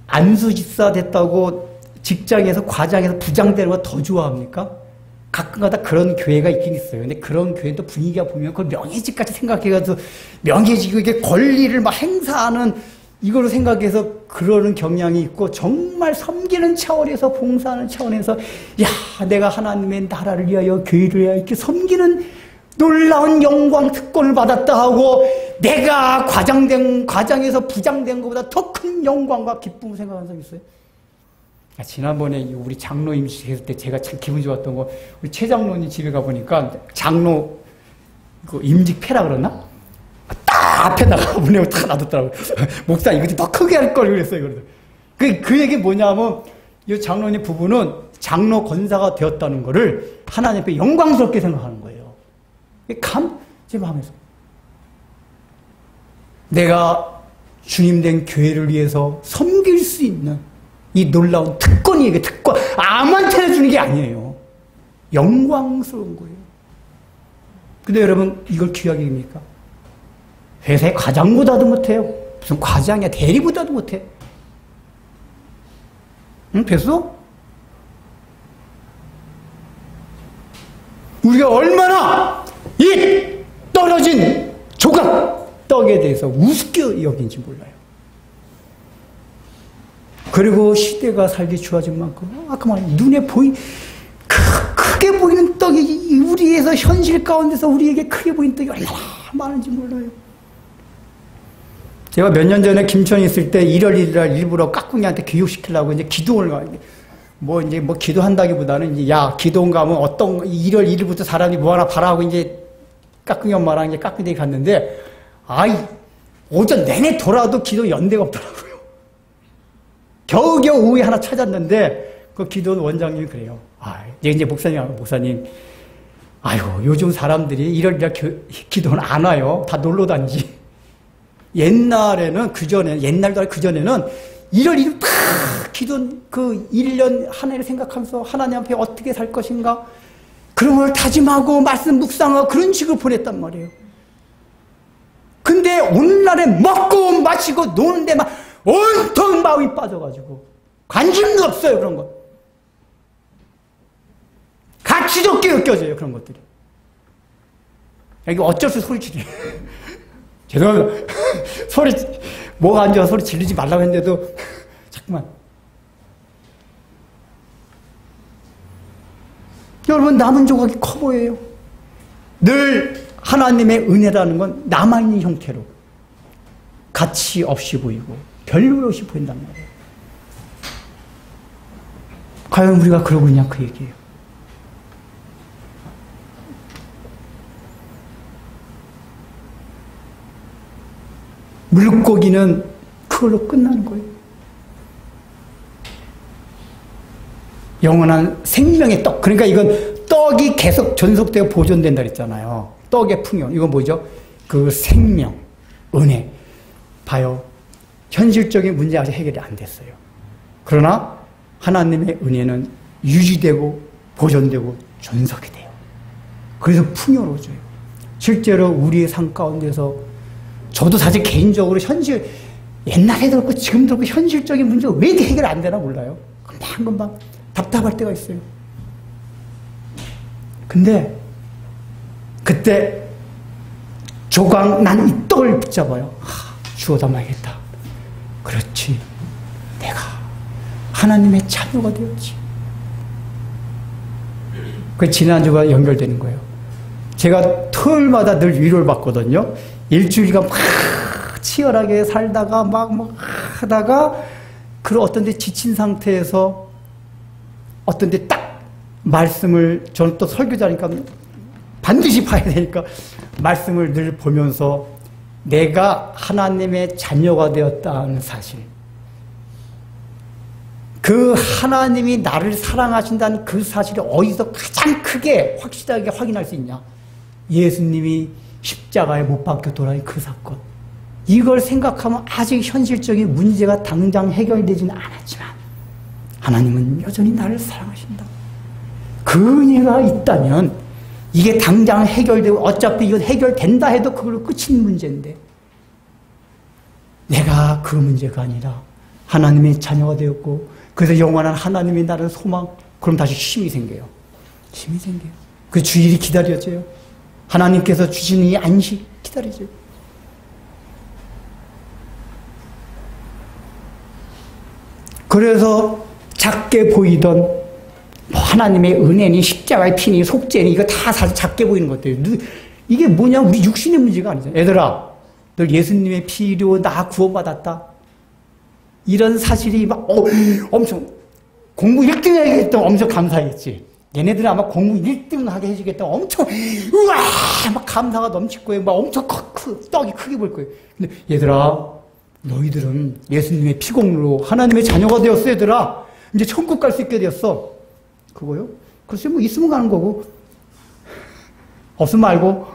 안수 집사 됐다고 직장에서 과장에서 부장 되는 거 더 좋아합니까? 가끔가다 그런 교회가 있긴 있어요. 근데 그런 교회는 또 분위기가 보면 그걸 명예직같이 생각해가지고 명예직, 이게 권리를 막 행사하는 이걸로 생각해서 그러는 경향이 있고, 정말 섬기는 차원에서, 봉사하는 차원에서, 야, 내가 하나님의 나라를 위하여 교회를 위하여 이렇게 섬기는 놀라운 영광 특권을 받았다 하고, 내가 과장에서 부장된 것보다 더 큰 영광과 기쁨을 생각한 적 있어요? 지난번에 우리 장로 임시했을 때 제가 참 기분 좋았던 거, 우리 최 장로님 집에 가보니까 장로 그 임직패라 그러나? 딱 앞에 나가 보내고 다 놔뒀더라고요. 목사 이거 더 크게 할 걸 그랬어요. 그 얘기 뭐냐면, 이 장로님 부부는 장로 권사가 되었다는 거를 하나님 앞에 영광스럽게 생각하는 거예요. 제 마음에서. 내가 주님 된 교회를 위해서 섬길 수 있는 이 놀라운 특권이, 이게 특권, 아무한테나 주는 게 아니에요. 영광스러운 거예요. 근데 여러분, 이걸 귀하게 입니까? 회사의 과장보다도 못해요. 무슨 과장이야, 대리보다도 못해. 응, 됐어? 우리가 얼마나 이 떨어진 조각 떡에 대해서 우습게 여긴지 몰라요. 그리고 시대가 살기 좋아진 만큼, 아까 말한 눈에 크게 보이는 떡이, 우리에서 현실 가운데서 우리에게 크게 보이는 떡이 얼마나 많은지 몰라요. 제가 몇 년 전에 김천에 있을 때 1월 1일 날 일부러 깍꿍이한테 교육시키려고 이제 기도원을 가는데, 뭐 기도한다기보다는 이제, 야, 기도원 가면 1월 1일부터 사람이 뭐 하나 바라고 이제 깍꿍이 엄마랑 이제 깍꿍이 갔는데, 오전 내내 돌아도 기도 연대가 없더라고요. 겨우겨우 오후에 하나 찾았는데, 그 기도원 원장님이 그래요. 이제 목사님, 아이고, 요즘 사람들이 1월 1일 기도원 안 와요. 다 놀러 다니지. 옛날에는, 옛날도 아니고 그전에는 1월 1일 탁 기도원 그 1년 한 해를 생각하면서 하나님 앞에 어떻게 살 것인가, 그런 걸 다짐하고 말씀 묵상하고 그런 식으로 보냈단 말이에요. 근데 오늘날에 먹고 마시고 노는 데만 온통 마음이 빠져가지고 관심도 없어요. 그런 거 가치적게 느껴져요. 그런 것들이. 이게 어쩔 수 없이 소리 지르 죄송합니다. 뭐가 안 좋아 소리 지르지 말라고 했는데도 자꾸만. 여러분, 남은 조각이 커 보여요. 늘 하나님의 은혜라는 건 남아있는 형태로 가치 없이 보이고 별로 없이 보인단 말이에요. 과연 우리가 그러고 있냐, 그 얘기예요. 물고기는 그걸로 끝나는 거예요. 영원한 생명의 떡. 그러니까 이건 떡이 계속 전속되고 보존된다 그랬잖아요. 떡의 풍요. 이건 뭐죠? 그 생명, 은혜. 봐요. 현실적인 문제 아직 해결이 안 됐어요. 그러나 하나님의 은혜는 유지되고 보존되고 존속이 돼요. 그래서 풍요로워져요. 실제로 우리의 삶 가운데서 저도 사실 개인적으로 옛날에도 그렇고 지금도 그렇고 현실적인 문제가 왜 이렇게 해결 안 되나 몰라요. 금방 답답할 때가 있어요. 근데 그때 난 이 떡을 붙잡아요. 주워 담아야겠다. 그렇지. 내가 하나님의 자녀가 되었지. 그 지난주가 연결되는 거예요. 제가 토요일마다 늘 위로를 받거든요. 일주일간 막 치열하게 살다가 막 하다가 그런 어떤 데 지친 상태에서 어떤 데 딱 말씀을, 저는 또 설교자니까 반드시 봐야 되니까 말씀을 늘 보면서 내가 하나님의 자녀가 되었다는 사실, 그 하나님이 나를 사랑하신다는 그 사실을 어디서 가장 크게 확실하게 확인할 수 있냐? 예수님이 십자가에 못 박혀 돌아간 그 사건. 이걸 생각하면 아직 현실적인 문제가 당장 해결되지는 않았지만 하나님은 여전히 나를 사랑하신다. 그 은혜가 있다면 이게 당장 해결되고, 어차피 이건 해결된다 해도 그걸로 끝인 문제인데, 내가 그 문제가 아니라 하나님의 자녀가 되었고, 그래서 영원한 하나님이 나를 소망, 그럼 다시 힘이 생겨요. 힘이 생겨요. 그 주일이 기다려져요. 하나님께서 주시는 이 안식 기다려져요. 그래서 작게 보이던 하나님의 은혜니 십자가의 피니 속죄니 이거 다 사실 작게 보이는 것들이에요. 이게 뭐냐? 우리 육신의 문제가 아니잖아. 얘들아, 너 예수님의 피로 나 구원받았다. 이런 사실이 막 엄청 공부 1등 해야겠다 엄청 감사했지. 얘네들은 아마 공부 1등 하게 해주겠다 엄청 우와 막 감사가 넘칠 거예요. 막 엄청 떡이 크게 볼 거예요. 근데 얘들아, 너희들은 예수님의 피공로로 하나님의 자녀가 되었어. 얘들아, 이제 천국 갈 수 있게 되었어. 그거요? 글쎄 뭐 있으면 가는 거고 없으면 말고.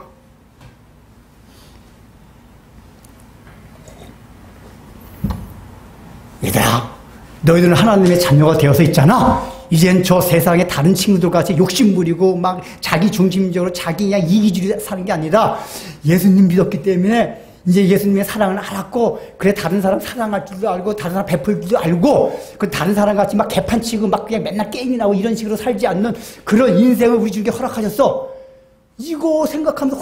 얘들아, 너희들은 하나님의 자녀가 되어서 있잖아. 이젠 저 세상에 다른 친구들 같이 욕심 부리고 막 자기 중심적으로 자기 그냥 이기주의 사는 게 아니라 예수님 믿었기 때문에 이제 예수님의 사랑을 알았고, 그래 다른 사람 사랑할 줄도 알고 다른 사람 베풀 줄도 알고, 그 다른 사람 같이 막 개판치고 막 그냥 맨날 게임이나 하고 이런 식으로 살지 않는 그런 인생을 우리 주님께 허락하셨어. 이거 생각하면서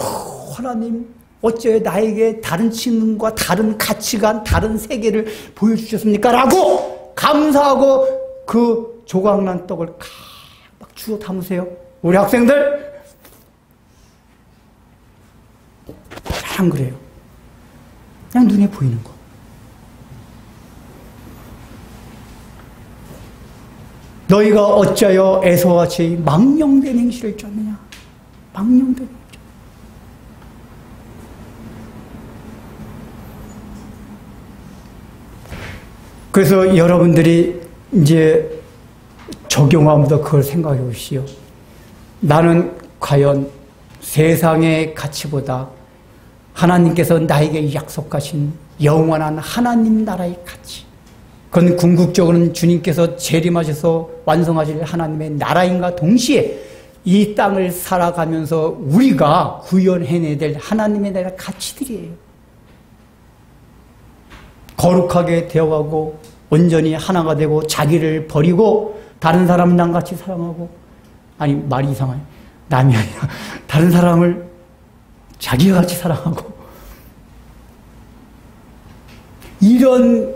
하나님 어째 나에게 다른 친구과 다른 가치관, 다른 세계를 보여주셨습니까? 라고 감사하고 그 조각난 떡을 막 주워 담으세요. 우리 학생들 안 그래요. 그냥 눈에 보이는 거. 너희가 어찌하여 에서와 같이 망령된 행실을 쫓느냐. 망령된 행실. 그래서 여러분들이 이제 적용하면서 그걸 생각해 보시오. 나는 과연 세상의 가치보다 하나님께서 나에게 약속하신 영원한 하나님 나라의 가치, 그건 궁극적으로는 주님께서 재림하셔서 완성하실 하나님의 나라인가 동시에 이 땅을 살아가면서 우리가 구현해내야 될 하나님의 나라 가치들이에요. 거룩하게 되어가고 온전히 하나가 되고 자기를 버리고 다른 사람은 남같이 사랑하고, 아니 말이 이상하네. 남이 아니라 다른 사람을 자기와 같이 사랑하고, 이런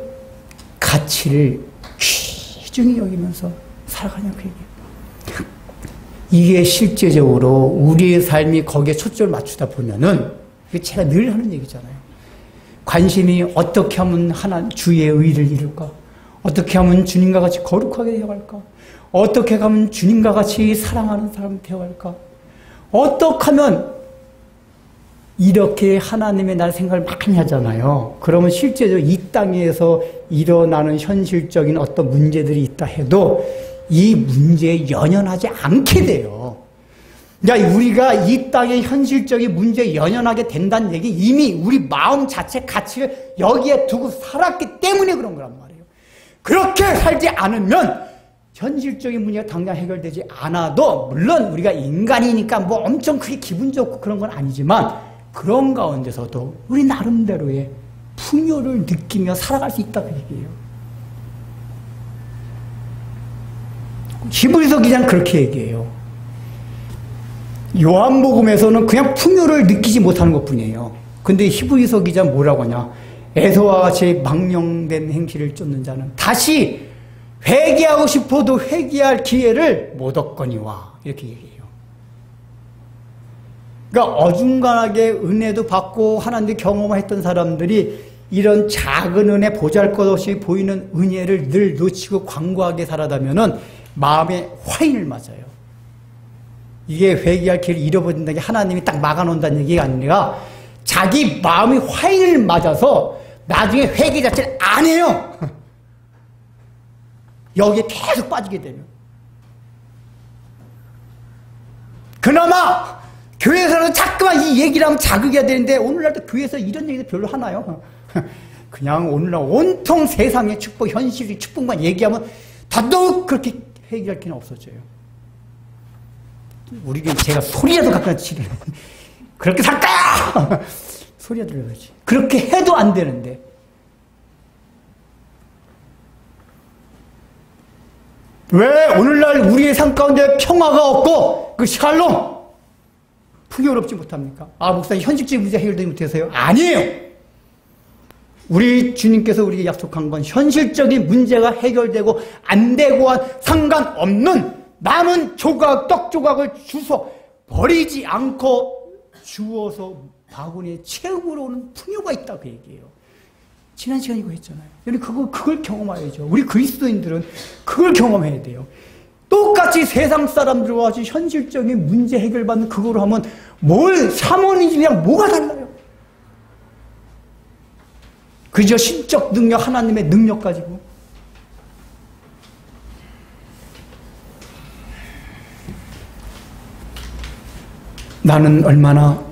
가치를 귀중히 여기면서 살아가냐고 얘기해요. 이게 실제적으로 우리의 삶이 거기에 초점을 맞추다 보면은, 제가 늘 하는 얘기잖아요. 관심이 어떻게 하면 주의 의를 이룰까? 어떻게 하면 주님과 같이 거룩하게 되어갈까? 어떻게 하면 주님과 같이 사랑하는 사람 되어갈까? 어떻게 하면 이렇게 하나님의 날 생각을 많이 하잖아요. 그러면 실제적으로 이 땅에서 일어나는 현실적인 어떤 문제들이 있다 해도 이 문제에 연연하지 않게 돼요. 그러니까 우리가 이 땅의 현실적인 문제에 연연하게 된다는 얘기, 이미 우리 마음 자체 가치를 여기에 두고 살았기 때문에 그런 거란 말이에요. 그렇게 살지 않으면 현실적인 문제가 당장 해결되지 않아도, 물론 우리가 인간이니까 뭐 엄청 크게 기분 좋고 그런 건 아니지만, 그런 가운데서도 우리 나름대로의 풍요를 느끼며 살아갈 수 있다고 얘기해요. 히브리서 기자는 그렇게 얘기해요. 요한복음에서는 그냥 풍요를 느끼지 못하는 것뿐이에요. 근데 히브리서 기자는 뭐라고 하냐. 에서와 같이 망령된 행실을 쫓는 자는 다시 회개하고 싶어도 회개할 기회를 못 얻거니와, 이렇게 얘기해요. 그러니까 어중간하게 은혜도 받고 하나님의 경험했던 사람들이 이런 작은 은혜, 보잘것없이 보이는 은혜를 늘 놓치고 광고하게 살아가면은 마음에 화인을 맞아요. 이게 회개할 길을 잃어버린다는 게 하나님이 딱 막아놓는다는 얘기가 아니라 자기 마음이 화인을 맞아서 나중에 회개 자체를 안 해요. 여기에 계속 빠지게 되면. 그나마 교회에서는 자꾸만 이 얘기를 하면 자극해야 되는데 오늘날도 교회에서 이런 얘기도 별로 하나요? 그냥 오늘날 온통 세상의 축복, 현실의 축복만 얘기하면 더더욱 그렇게 회개할 기는 없어져요. 우리는 제가 소리라도 가끔 치려 그렇게 살까? 소리라도 들려야지. 그렇게 해도 안 되는데. 왜 오늘날 우리의 삶 가운데 평화가 없고 그 샬롬 풍요롭지 못합니까? 아, 목사님 현실적인 문제 해결되지 못해서요? 아니에요. 우리 주님께서 우리에게 약속한 건 현실적인 문제가 해결되고 안 되고와 상관없는 남은 조각, 떡 조각을 주워 버리지 않고 주어서 바구니에 채움으로 오는 풍요가 있다고 얘기해요. 지난 시간에 이거 했잖아요. 그걸 경험해야죠. 우리 그리스도인들은 그걸 경험해야 돼요. 똑같이 세상 사람들과 같이 현실적인 문제 해결받는 그거로 하면 뭘 사모님이랑 뭐가 달라요? 그저 신적 능력, 하나님의 능력 가지고. 나는 얼마나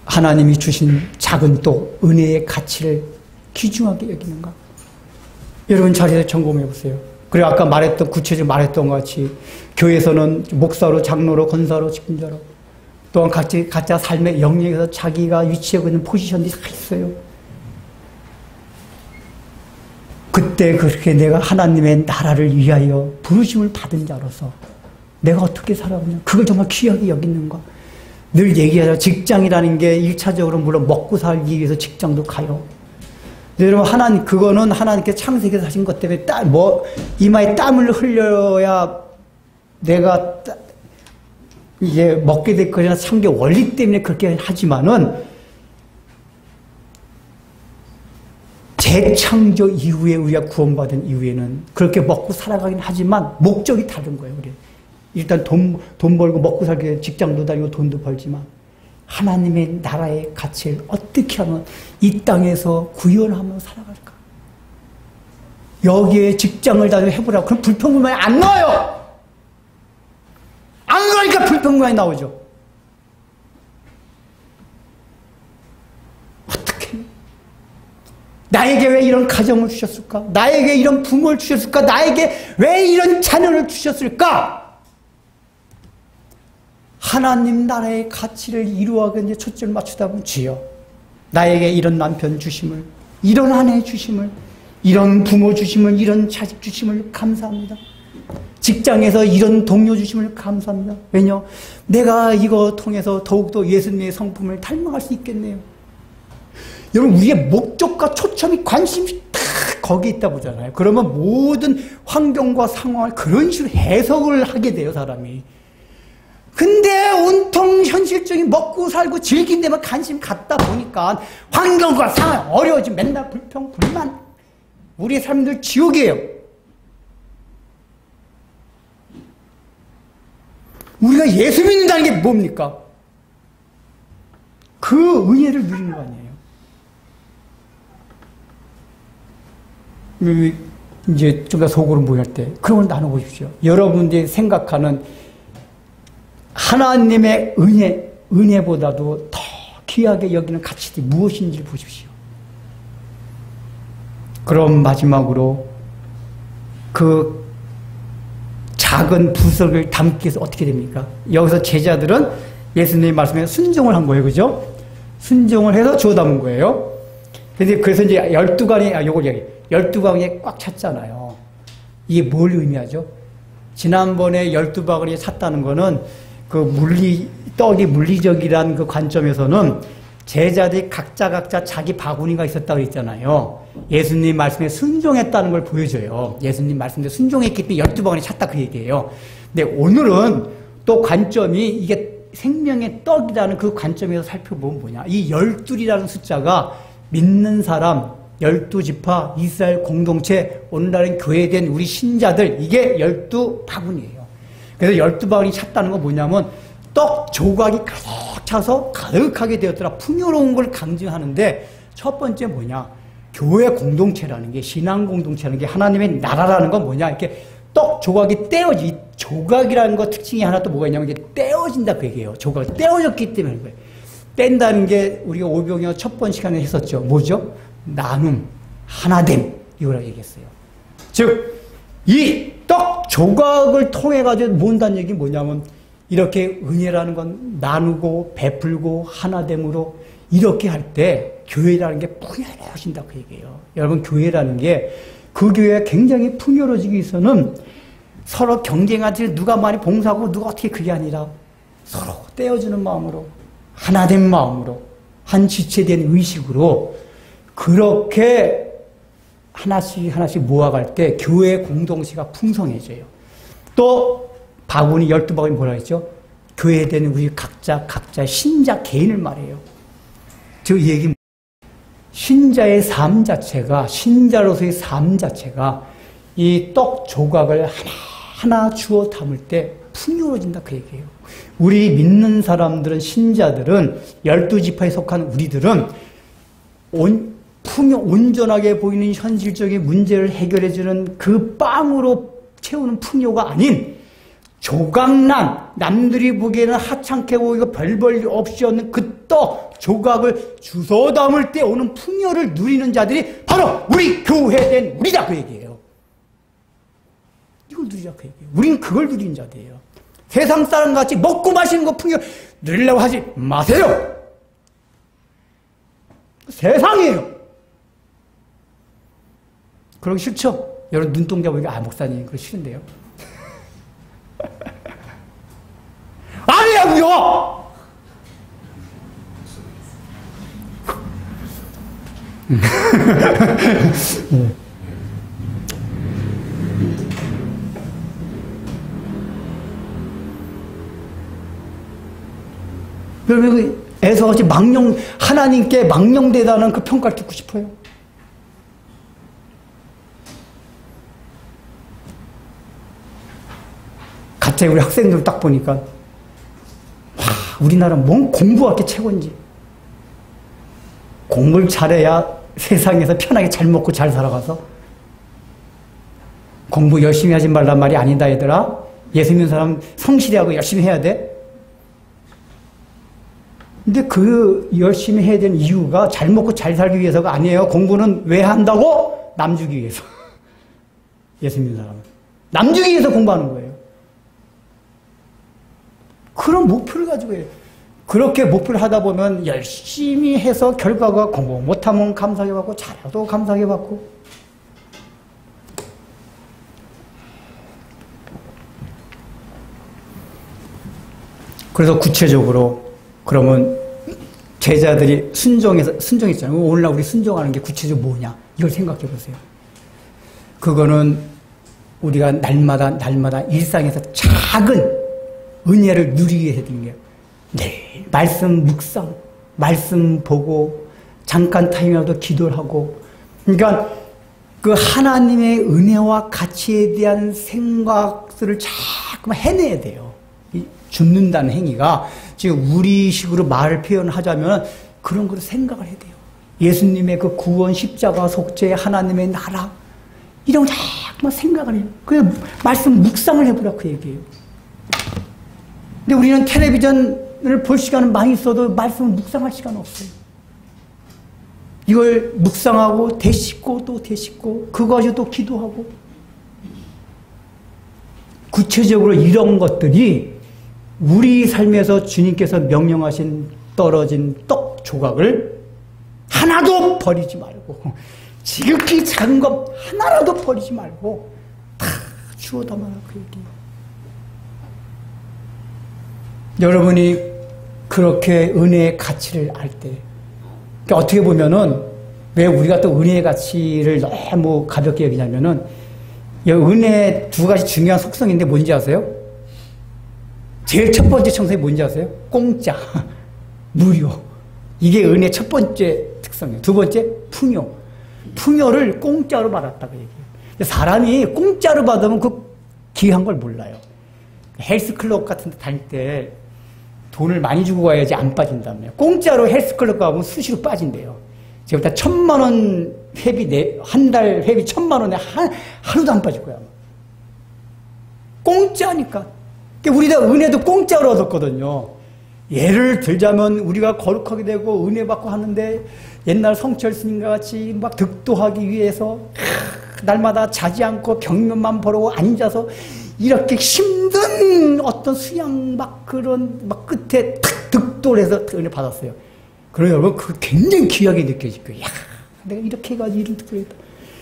하나님이 주신 작은 또 은혜의 가치를 귀중하게 여기는가. 여러분 자리에서 점검해 보세요. 그리고 아까 말했던, 구체적으로 말했던 것 같이 교회에서는 목사로, 장로로, 권사로, 직분자로 또한 각자 삶의 영역에서 자기가 위치하고 있는 포지션이 다 있어요. 그때 그렇게 내가 하나님의 나라를 위하여 부르심을 받은 자로서 내가 어떻게 살아가냐, 그걸 정말 귀하게 여기는가. 늘 얘기하자. 직장이라는 게 1차적으로 물론 먹고 살기 위해서 직장도 가요. 여러분, 그거는 하나님께 창세기에서 하신 것 때문에 이마에 땀을 흘려야 내가 이제 먹게 될 거냐, 참게 원리 때문에 그렇게 하지만은 재창조 이후에 우리가 구원받은 이후에는 그렇게 먹고 살아가긴 하지만 목적이 다른 거예요. 우리 일단 돈 벌고 먹고 살기 위해 직장도 다니고 돈도 벌지만 하나님의 나라의 가치를 어떻게 하면 이 땅에서 구현하며 살아갈까? 여기에 직장을 다니고 해보라고. 그럼 불평불만이 안 나와요. 안 나오니까 불평불만이 나오죠. 어떻게? 나에게 왜 이런 가정을 주셨을까? 나에게 이런 부모를 주셨을까? 나에게 왜 이런 자녀를 주셨을까? 하나님 나라의 가치를 이루어가기 위해 초점을 맞추다 보면 주여, 나에게 이런 남편 주심을, 이런 아내 주심을, 이런 부모 주심을, 이런 자식 주심을 감사합니다. 직장에서 이런 동료 주심을 감사합니다. 왜냐? 내가 이거 통해서 더욱더 예수님의 성품을 닮아갈 수 있겠네요. 여러분, 우리의 목적과 초점이, 관심이 다 거기에 있다 보잖아요. 그러면 모든 환경과 상황을 그런 식으로 해석을 하게 돼요, 사람이. 근데 온통 현실적인 먹고 살고 즐긴 데만 관심 갖다 보니까 환경과 상황 어려워지면 맨날 불평, 불만. 우리의 삶들 지옥이에요. 우리가 예수 믿는다는 게 뭡니까? 그 은혜를 누리는 거 아니에요. 이제 좀 더 속으로 모일 때 그런 걸 나눠보십시오. 여러분들이 생각하는 하나님의 은혜보다도 더 귀하게 여기는 가치들이 무엇인지 보십시오. 그럼 마지막으로 그 작은 부석을 담기 위해서 어떻게 됩니까? 여기서 제자들은 예수님의 말씀에 순종을 한 거예요. 그죠? 순종을 해서 주워 담은 거예요. 그래서 이제 12강에, 요걸 얘기해. 12강에 꽉 찼잖아요. 이게 뭘 의미하죠? 지난번에 12바구니에 찼다는 거는 떡이 물리적이라는 그 관점에서는 제자들이 각자 자기 바구니가 있었다고 했잖아요. 예수님 말씀에 순종했다는 걸 보여줘요. 예수님 말씀에 순종했기 때문에 12바구니 찼다 그 얘기예요. 근데 오늘은 또 관점이 이게 생명의 떡이라는 그 관점에서 살펴보면 뭐냐. 이 12이라는 숫자가 믿는 사람, 12지파, 이스라엘 공동체, 오늘날은 교회된 우리 신자들, 이게 12바구니예요. 그래서 12바구니 찼다는 건 뭐냐면 떡 조각이 가득 차서 가득하게 되었더라. 풍요로운 걸 강조하는데 첫 번째 뭐냐. 교회 공동체라는 게, 신앙 공동체라는 게, 하나님의 나라라는 건 뭐냐. 이렇게 떡 조각이 떼어지, 조각이라는 거 특징이 하나 또 뭐가 있냐면 이게 떼어진다 그 얘기예요. 조각이 떼어졌기 때문에 그래요. 뗀다는 게 우리가 오병이어 첫 번 시간에 했었죠. 뭐죠? 나눔, 하나됨, 이거라고 얘기했어요. 즉, 이 떡 조각을 통해가지고 모은다는 얘기는 뭐냐면, 이렇게 은혜라는 건 나누고, 베풀고, 하나됨으로, 이렇게 할 때, 교회라는 게 풍요로워진다, 그 얘기예요. 여러분, 교회라는 게, 그 교회가 굉장히 풍요로워지기 위해서는 서로 경쟁하지, 누가 많이 봉사하고, 누가 어떻게 그게 아니라, 서로 떼어주는 마음으로, 하나된 마음으로, 한 지체된 의식으로, 그렇게 하나씩 모아갈 때 교회 공동체가 풍성해져요. 또 바구니 12바구니 뭐라 했죠? 교회에 되는 우리 각자 신자 개인을 말해요. 저 얘기 신자의 삶 자체가, 신자로서의 삶 자체가 이 떡 조각을 하나하나 주워 담을 때 풍요로워진다 그 얘기예요. 우리 믿는 사람들은, 신자들은, 12지파에 속한 우리들은 온전하게 보이는 현실적인 문제를 해결해주는 그 빵으로 채우는 풍요가 아닌 조각난, 남들이 보기에는 하찮게 보이고 별볼 없이 얻는 그 떡 조각을 주워 담을 때 오는 풍요를 누리는 자들이 바로 우리 교회된 우리다 그 얘기예요. 이걸 누리자 그 얘기예요. 우린 그걸 누리는 자들이에요. 세상 사람같이 먹고 마시는 거 풍요 누리려고 하지 마세요. 세상이에요. 그러기 싫죠? 여러분 눈동자 보니까 목사님 그거 싫은데요? 아니라고요! 그러면 애서같이 하나님께 망령되다는 그 평가를 듣고 싶어요. 갑자기 우리 학생들 딱 보니까, 와, 우리나라 뭔 공부학계 최고인지. 공부를 잘해야 세상에서 편하게 잘 먹고 잘 살아가서. 공부 열심히 하지 말란 말이 아니다, 얘들아. 예수 믿는 사람 성실히 하고 열심히 해야 돼. 근데 그 열심히 해야 되는 이유가 잘 먹고 잘 살기 위해서가 아니에요. 공부는 왜 한다고? 남 주기 위해서. 예수 믿는 사람은. 남 주기 위해서 공부하는 거예요. 그런 목표를 가지고 해요. 그렇게 목표를 하다 보면 열심히 해서 결과가 공부 못하면 감사하게 받고 잘해도 감사하게 받고. 그래서 구체적으로 그러면 제자들이 순종했잖아요. 오늘날 우리 순종하는 게 구체적으로 뭐냐? 이걸 생각해 보세요. 그거는 우리가 날마다 일상에서 작은 은혜를 누리게 해드리는 게 네, 말씀 묵상, 말씀 보고 잠깐 타임이라도 기도를 하고, 그러니까 그 하나님의 은혜와 가치에 대한 생각들을 자꾸 해내야 돼요. 죽는다는 행위가 지금 우리식으로 말을 표현하자면 그런 걸 생각을 해야 돼요. 예수님의 그 구원, 십자가, 속죄, 하나님의 나라 이런 거 자꾸 생각을 해요. 그래서 말씀 묵상을 해보라 그 얘기예요. 근데 우리는 텔레비전을 볼 시간은 많이 있어도 말씀을 묵상할 시간 없어요. 이걸 묵상하고 되씹고 또 되씹고 그거 가지고 또 기도하고. 구체적으로 이런 것들이 우리 삶에서 주님께서 명령하신 떨어진 떡 조각을 하나도 버리지 말고, 지극히 작은 것 하나라도 버리지 말고 다 주워 담아라 그 얘기예요. 여러분이 그렇게 은혜의 가치를 알 때, 그러니까 어떻게 보면은 왜 우리가 또 은혜의 가치를 너무 가볍게 여기냐면은, 은혜의 두 가지 중요한 속성인데 뭔지 아세요? 제일 첫 번째 청산이 뭔지 아세요? 공짜, 무료. 이게 은혜의 첫 번째 특성이에요. 두 번째, 풍요. 풍요를 공짜로 받았다고 얘기해요. 사람이 공짜로 받으면 그 귀한 걸 몰라요. 헬스클럽 같은 데 다닐 때 돈을 많이 주고 가야지 안 빠진다며요. 공짜로 헬스클럽 가면 수시로 빠진대요. 지금 다 1,000만 원 회비, 한 달 회비 1,000만 원에 하루도 안 빠질 거야. 공짜니까. 우리가 은혜도 공짜로 얻었거든요. 예를 들자면 우리가 거룩하게 되고 은혜 받고 하는데 옛날 성철 스님과 같이 막 득도하기 위해서 날마다 자지 않고 벽면만 보러 앉아서 이렇게 힘든 어떤 수양 막 그런 막 끝에 탁 득도를 해서 은혜 받았어요. 그러면 여러분 그 굉장히 귀하게 느껴질 거예요. 야, 내가 이렇게 해가지고 이런 득도를 했다.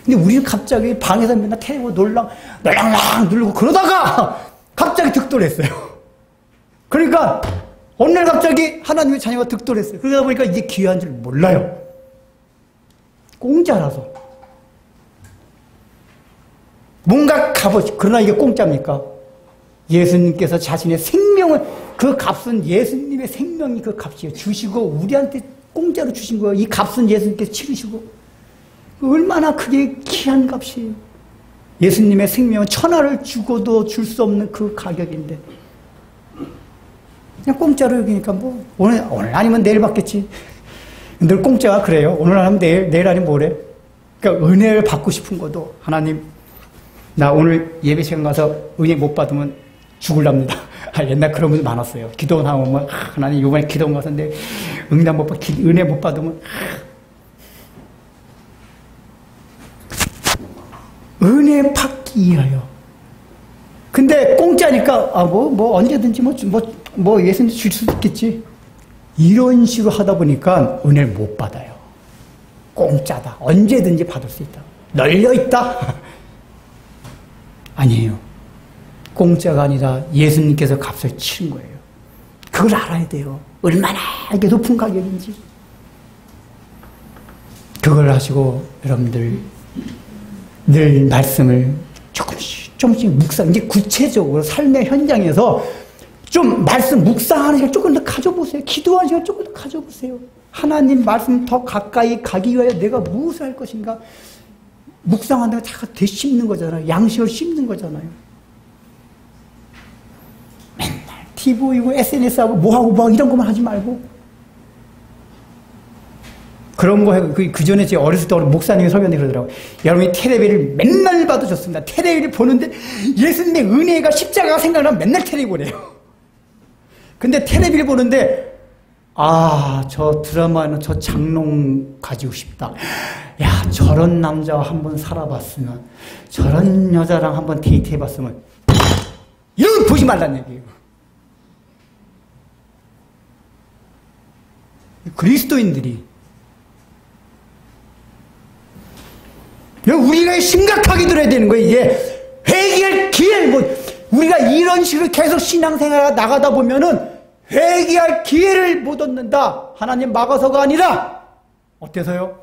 근데 우리는 갑자기 방에서 맨날 테레비 놀랑 누르고 그러다가 갑자기 득도를 했어요. 그러니까 어느 날 갑자기 하나님의 자녀가 득도를 했어요. 그러다 보니까 이게 귀한 줄 몰라요. 공짜라서. 뭔가 값어치. 그러나 이게 공짜입니까? 예수님께서 자신의 생명을, 그 값은 예수님의 생명이 그 값이에요. 주시고 우리한테 공짜로 주신 거예요. 이 값은 예수님께서 치르시고. 얼마나 그게 귀한 값이에요. 예수님의 생명은 천하를 주고도 줄 수 없는 그 가격인데 그냥 공짜로 여기니까 뭐 오늘 아니면 내일 받겠지. 늘 공짜가 그래요. 오늘 아니면 내일 아니면 모레. 그러니까 은혜를 받고 싶은 것도 하나님 나 오늘 예배 시간 가서 은혜 못 받으면 죽을랍니다. 옛날 그런 분들 많았어요. 기도 나오면 하나님 이번에 기도 가서인데 응답 못 받, 은혜 못 받으면 은혜 받기 위하여. 근데 공짜니까 언제든지 예수님 줄 수 있겠지. 이런 식으로 하다 보니까 은혜를 못 받아요. 공짜다. 언제든지 받을 수 있다. 널려 있다. 아니에요. 공짜가 아니라 예수님께서 값을 치른 거예요. 그걸 알아야 돼요. 얼마나 이게 높은 가격인지. 그걸 하시고 여러분들 늘 말씀을 조금씩 묵상, 이제 구체적으로 삶의 현장에서 좀 말씀 묵상하는 시간 조금 더 가져보세요. 기도하는 시간 조금 더 가져보세요. 하나님 말씀 더 가까이 가기 위하여 내가 무엇을 할 것인가? 묵상한다고 자꾸 되씹는 거잖아요. 양식을 씹는 거잖아요. 맨날 TV 보이고 SNS하고 뭐하고 막 이런 것만 하지 말고 그런 거 해요. 그 전에 제 어렸을 때 목사님이 설교하는데 그러더라고요. 여러분이 테레비를 맨날 봐도 좋습니다. 테레비를 보는데 예수님의 은혜가 십자가가 생각나면 맨날 테레비 보래요. 근데 테레비를 보는데 저 드라마는 저 장롱 가지고 싶다. 야, 저런 남자와 한번 살아봤으면, 저런 여자랑 한번 데이트해봤으면, 이런 거 보지 말란 얘기예요. 그리스도인들이 우리가 심각하게 들어야 되는 거예요. 이게 회개할 기회를 우리가 이런 식으로 계속 신앙생활을 나가다 보면은 회개할 기회를 못 얻는다. 하나님 막아서가 아니라 어때서요?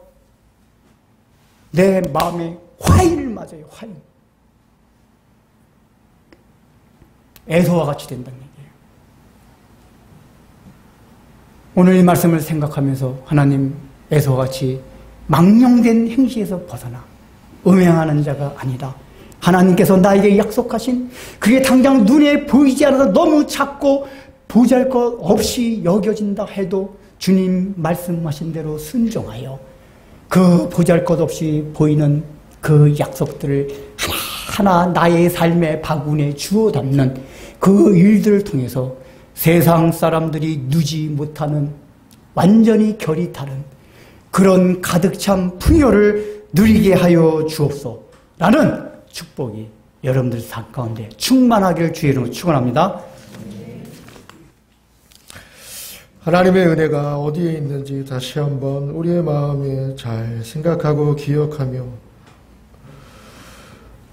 내 마음에 화인을 맞아요. 화인. 에서와 같이 된다는 얘기예요. 오늘 이 말씀을 생각하면서 하나님 에서와 같이 망령된 행실에서 벗어나 음행하는 자가 아니다. 하나님께서 나에게 약속하신 그게 당장 눈에 보이지 않아서 너무 작고 보잘것 없이 여겨진다 해도 주님 말씀하신 대로 순종하여 그 보잘것 없이 보이는 그 약속들을 하나하나 나의 삶의 바구니에 주워 담는 그 일들을 통해서 세상 사람들이 누지 못하는 완전히 결이 다른 그런 가득 찬 풍요를 누리게 하여 주옵소서 라는 축복이 여러분들 삶 가운데 충만하기를 주의 이름으로 축원합니다. 하나님의 은혜가 어디에 있는지 다시 한번 우리의 마음에 잘 생각하고 기억하며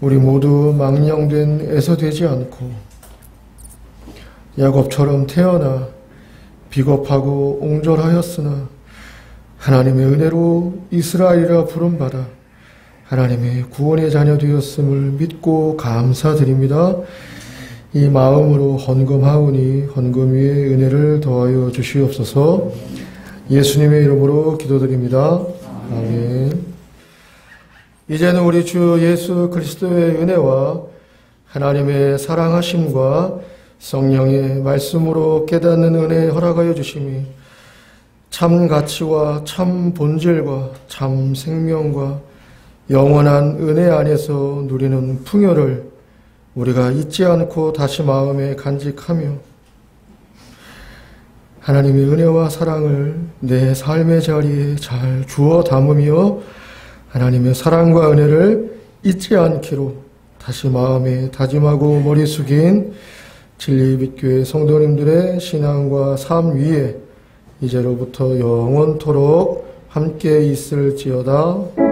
우리 모두 망령된 에서 되지 않고 야곱처럼 태어나 비겁하고 옹졸하였으나 하나님의 은혜로 이스라엘이라 부름받아 하나님의 구원의 자녀 되었음을 믿고 감사드립니다. 이 마음으로 헌금하오니 헌금 위에 은혜를 더하여 주시옵소서. 예수님의 이름으로 기도드립니다. 아멘. 이제는 우리 주 예수 그리스도의 은혜와 하나님의 사랑하심과 성령의 말씀으로 깨닫는 은혜 허락하여 주심이 참 가치와 참 본질과 참 생명과 영원한 은혜 안에서 누리는 풍요를 우리가 잊지 않고 다시 마음에 간직하며 하나님의 은혜와 사랑을 내 삶의 자리에 잘 주어 담으며 하나님의 사랑과 은혜를 잊지 않기로 다시 마음에 다짐하고 머리 숙인 진리빛교회 성도님들의 신앙과 삶 위에 이제로부터 영원토록 함께 있을지어다.